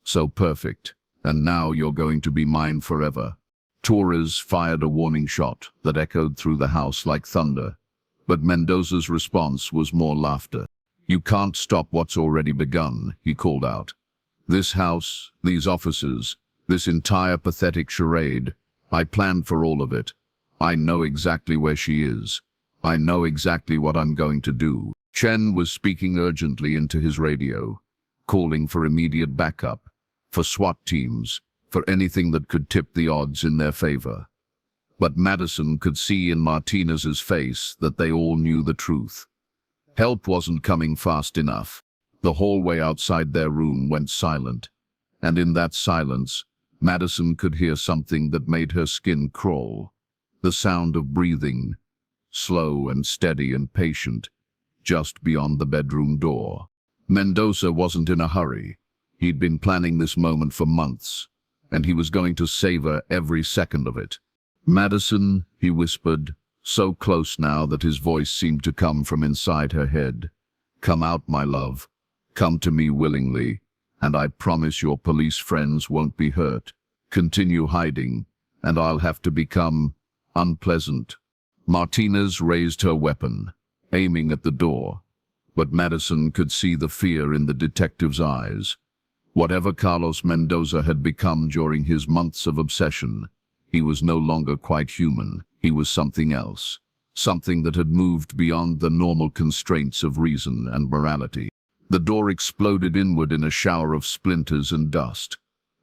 So perfect. And now you're going to be mine forever." Torres fired a warning shot that echoed through the house like thunder, but Mendoza's response was more laughter. "You can't stop what's already begun," he called out. "This house, these officers, this entire pathetic charade, I planned for all of it. I know exactly where she is. I know exactly what I'm going to do." Chen was speaking urgently into his radio, calling for immediate backup, for SWAT teams, for anything that could tip the odds in their favor. But Madison could see in Martinez's face that they all knew the truth. Help wasn't coming fast enough. The hallway outside their room went silent, and in that silence, Madison could hear something that made her skin crawl. The sound of breathing, slow and steady and patient, just beyond the bedroom door. Mendoza wasn't in a hurry. He'd been planning this moment for months, and he was going to savor every second of it. "Madison," he whispered, so close now that his voice seemed to come from inside her head. "Come out, my love. Come to me willingly, and I promise your police friends won't be hurt. Continue hiding, and I'll have to become unpleasant." Martinez raised her weapon, aiming at the door, but Madison could see the fear in the detective's eyes. Whatever Carlos Mendoza had become during his months of obsession, he was no longer quite human. He was something else, something that had moved beyond the normal constraints of reason and morality. The door exploded inward in a shower of splinters and dust.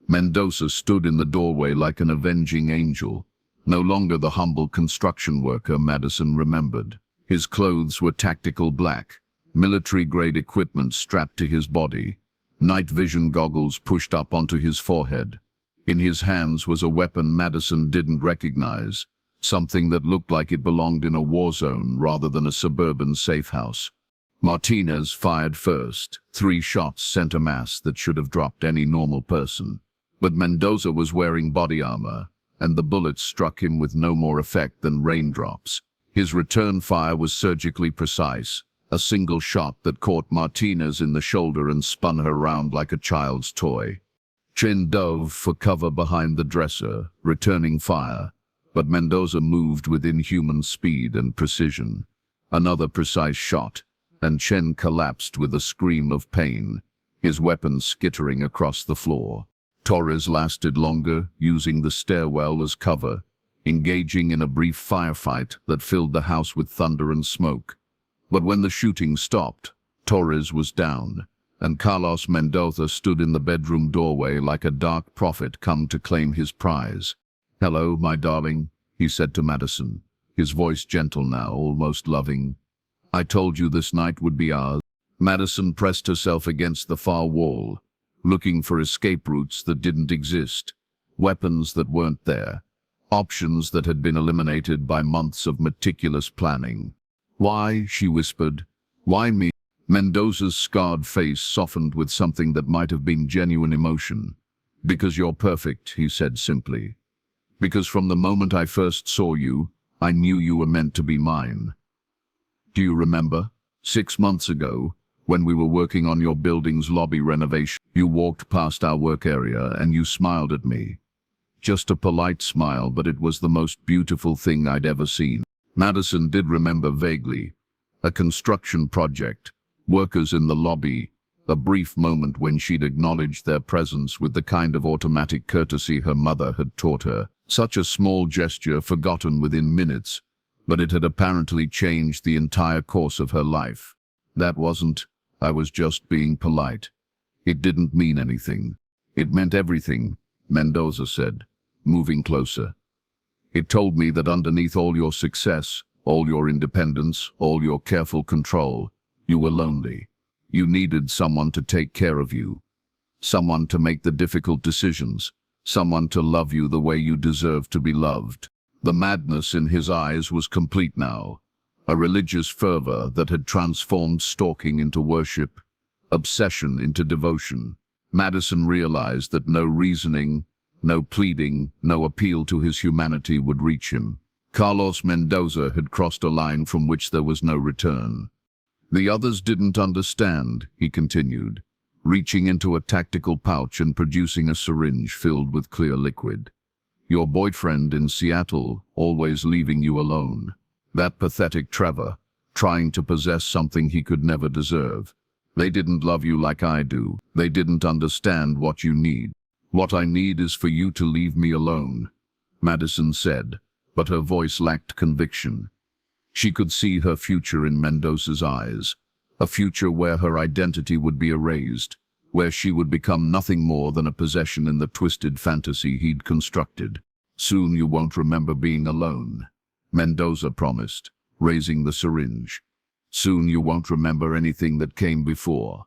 Mendoza stood in the doorway like an avenging angel, no longer the humble construction worker Madison remembered. His clothes were tactical black, military-grade equipment strapped to his body, night vision goggles pushed up onto his forehead. In his hands was a weapon Madison didn't recognize, something that looked like it belonged in a war zone rather than a suburban safe house. Martinez fired first. 3 shots sent a mass that should have dropped any normal person. But Mendoza was wearing body armor, and the bullets struck him with no more effect than raindrops. His return fire was surgically precise, a single shot that caught Martinez in the shoulder and spun her round like a child's toy. Chen dove for cover behind the dresser, returning fire, but Mendoza moved with inhuman speed and precision. Another precise shot, and Chen collapsed with a scream of pain, his weapon skittering across the floor. Torres lasted longer, using the stairwell as cover, engaging in a brief firefight that filled the house with thunder and smoke. But when the shooting stopped, Torres was down, and Carlos Mendoza stood in the bedroom doorway like a dark prophet come to claim his prize. "Hello, my darling," he said to Madison, his voice gentle now, almost loving. "I told you this night would be ours." Madison pressed herself against the far wall, looking for escape routes that didn't exist, weapons that weren't there, options that had been eliminated by months of meticulous planning. "Why?" she whispered. "Why me?" Mendoza's scarred face softened with something that might have been genuine emotion. "Because you're perfect," he said simply. "Because from the moment I first saw you, I knew you were meant to be mine. Do you remember? 6 months ago, when we were working on your building's lobby renovation, you walked past our work area and you smiled at me. Just a polite smile, but it was the most beautiful thing I'd ever seen." Madison did remember vaguely. A construction project, workers in the lobby, a brief moment when she'd acknowledged their presence with the kind of automatic courtesy her mother had taught her. Such a small gesture forgotten within minutes, but it had apparently changed the entire course of her life. "That wasn't, I was just being polite. It didn't mean anything." "It meant everything," Mendoza said, moving closer. "It told me that underneath all your success, all your independence, all your careful control, you were lonely. You needed someone to take care of you, someone to make the difficult decisions, someone to love you the way you deserve to be loved." The madness in his eyes was complete now, a religious fervor that had transformed stalking into worship, obsession into devotion. Madison realized that no reasoning, no pleading, no appeal to his humanity would reach him. Carlos Mendoza had crossed a line from which there was no return. "The others didn't understand," he continued, reaching into a tactical pouch and producing a syringe filled with clear liquid. "Your boyfriend in Seattle, always leaving you alone. That pathetic Trevor, trying to possess something he could never deserve. They didn't love you like I do. They didn't understand what you need. What I need is for you to leave me alone," Madison said, but her voice lacked conviction. She could see her future in Mendoza's eyes, a future where her identity would be erased, where she would become nothing more than a possession in the twisted fantasy he'd constructed. "Soon you won't remember being alone," Mendoza promised, raising the syringe. "Soon you won't remember anything that came before.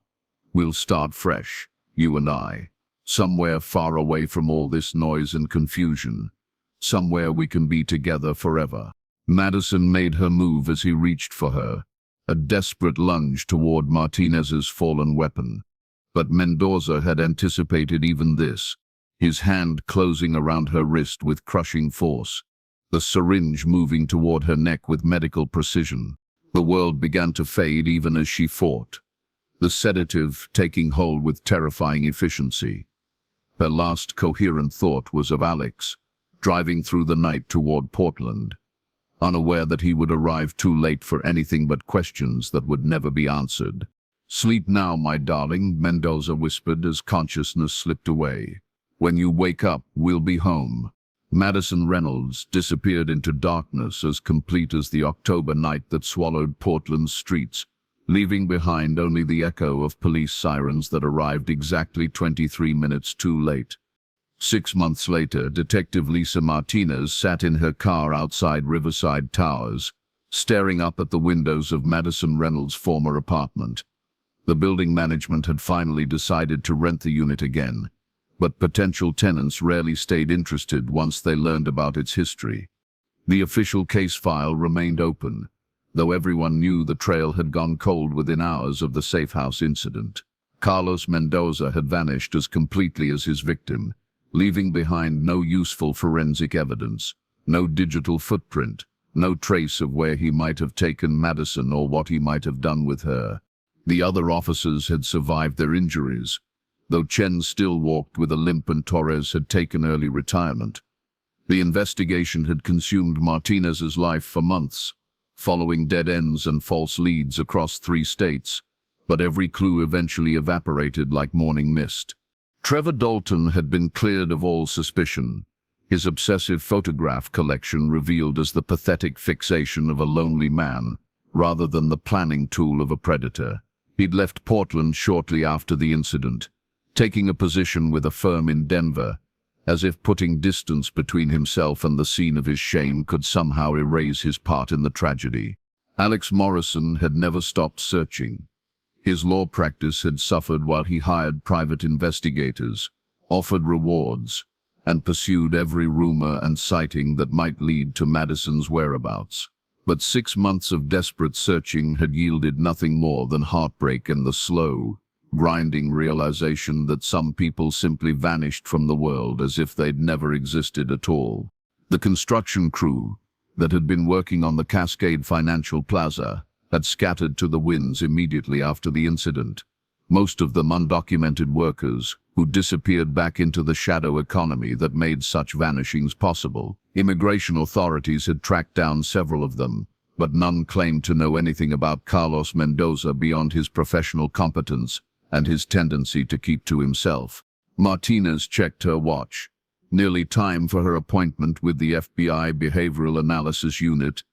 We'll start fresh, you and I, somewhere far away from all this noise and confusion, somewhere we can be together forever." Madison made her move as he reached for her, a desperate lunge toward Martinez's fallen weapon. But Mendoza had anticipated even this, his hand closing around her wrist with crushing force, the syringe moving toward her neck with medical precision. The world began to fade even as she fought, the sedative taking hold with terrifying efficiency. Her last coherent thought was of Alex, driving through the night toward Portland, unaware that he would arrive too late for anything but questions that would never be answered. "Sleep now, my darling," Mendoza whispered as consciousness slipped away. "When you wake up, we'll be home." Madison Reynolds disappeared into darkness as complete as the October night that swallowed Portland's streets, leaving behind only the echo of police sirens that arrived exactly 23 minutes too late. 6 months later, Detective Lisa Martinez sat in her car outside Riverside Towers, staring up at the windows of Madison Reynolds' former apartment. The building management had finally decided to rent the unit again, but potential tenants rarely stayed interested once they learned about its history. The official case file remained open, though everyone knew the trail had gone cold within hours of the safe house incident. Carlos Mendoza had vanished as completely as his victim, leaving behind no useful forensic evidence, no digital footprint, no trace of where he might have taken Madison or what he might have done with her. The other officers had survived their injuries, though Chen still walked with a limp and Torres had taken early retirement. The investigation had consumed Martinez's life for months, following dead ends and false leads across 3 states, but every clue eventually evaporated like morning mist. Trevor Dalton had been cleared of all suspicion, his obsessive photograph collection revealed as the pathetic fixation of a lonely man, rather than the planning tool of a predator. He'd left Portland shortly after the incident, taking a position with a firm in Denver, as if putting distance between himself and the scene of his shame could somehow erase his part in the tragedy. Alex Morrison had never stopped searching. His law practice had suffered while he hired private investigators, offered rewards, and pursued every rumor and sighting that might lead to Madison's whereabouts. But 6 months of desperate searching had yielded nothing more than heartbreak and the slow, grinding realization that some people simply vanished from the world as if they'd never existed at all. The construction crew that had been working on the Cascade Financial Plaza had scattered to the winds immediately after the incident, most of them undocumented workers who disappeared back into the shadow economy that made such vanishings possible. Immigration authorities had tracked down several of them, but none claimed to know anything about Carlos Mendoza beyond his professional competence and his tendency to keep to himself. Martinez checked her watch. Nearly time for her appointment with the FBI Behavioral Analysis Unit,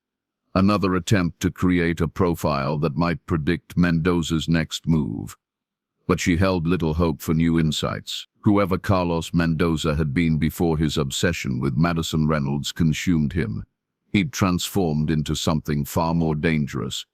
another attempt to create a profile that might predict Mendoza's next move. But she held little hope for new insights. Whoever Carlos Mendoza had been before his obsession with Madison Reynolds consumed him, he'd transformed into something far more dangerous.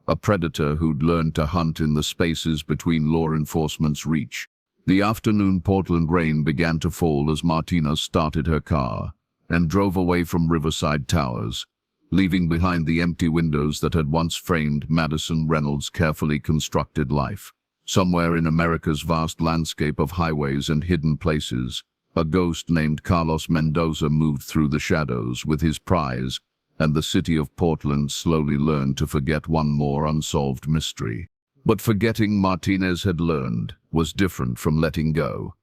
A predator who'd learned to hunt in the spaces between law enforcement's reach. The afternoon Portland rain began to fall as Martinez started her car and drove away from Riverside Towers, leaving behind the empty windows that had once framed Madison Reynolds' carefully constructed life. Somewhere in America's vast landscape of highways and hidden places, a ghost named Carlos Mendoza moved through the shadows with his prize, and the city of Portland slowly learned to forget one more unsolved mystery. But forgetting, Martinez had learned, was different from letting go.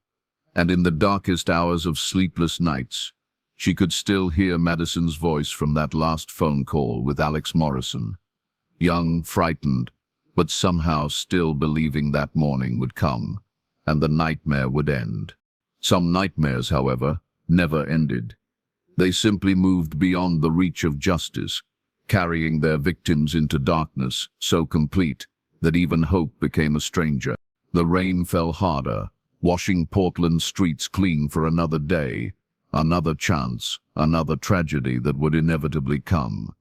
And in the darkest hours of sleepless nights, she could still hear Madison's voice from that last phone call with Alex Morrison. Young, frightened, but somehow still believing that morning would come, and the nightmare would end. Some nightmares, however, never ended. They simply moved beyond the reach of justice, carrying their victims into darkness so complete that even hope became a stranger. The rain fell harder, washing Portland's streets clean for another day, another chance, another tragedy that would inevitably come.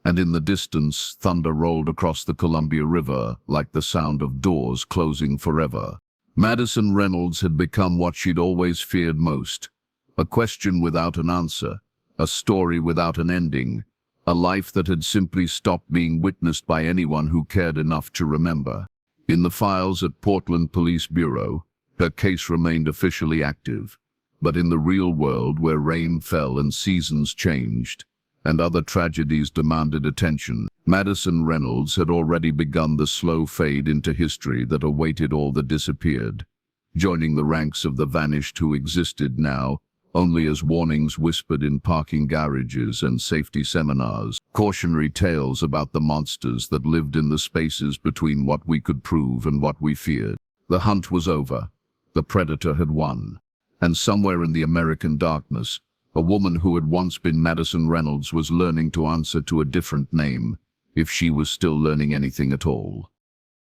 And in the distance, thunder rolled across the Columbia River like the sound of doors closing forever. Madison Reynolds had become what she'd always feared most, a question without an answer, a story without an ending, a life that had simply stopped being witnessed by anyone who cared enough to remember. In the files at Portland Police Bureau, her case remained officially active, but in the real world where rain fell and seasons changed, and other tragedies demanded attention, Madison Reynolds had already begun the slow fade into history that awaited all that disappeared, joining the ranks of the vanished who existed now only as warnings whispered in parking garages and safety seminars, cautionary tales about the monsters that lived in the spaces between what we could prove and what we feared. The hunt was over. The predator had won. And somewhere in the American darkness, a woman who had once been Madison Reynolds was learning to answer to a different name, if she was still learning anything at all.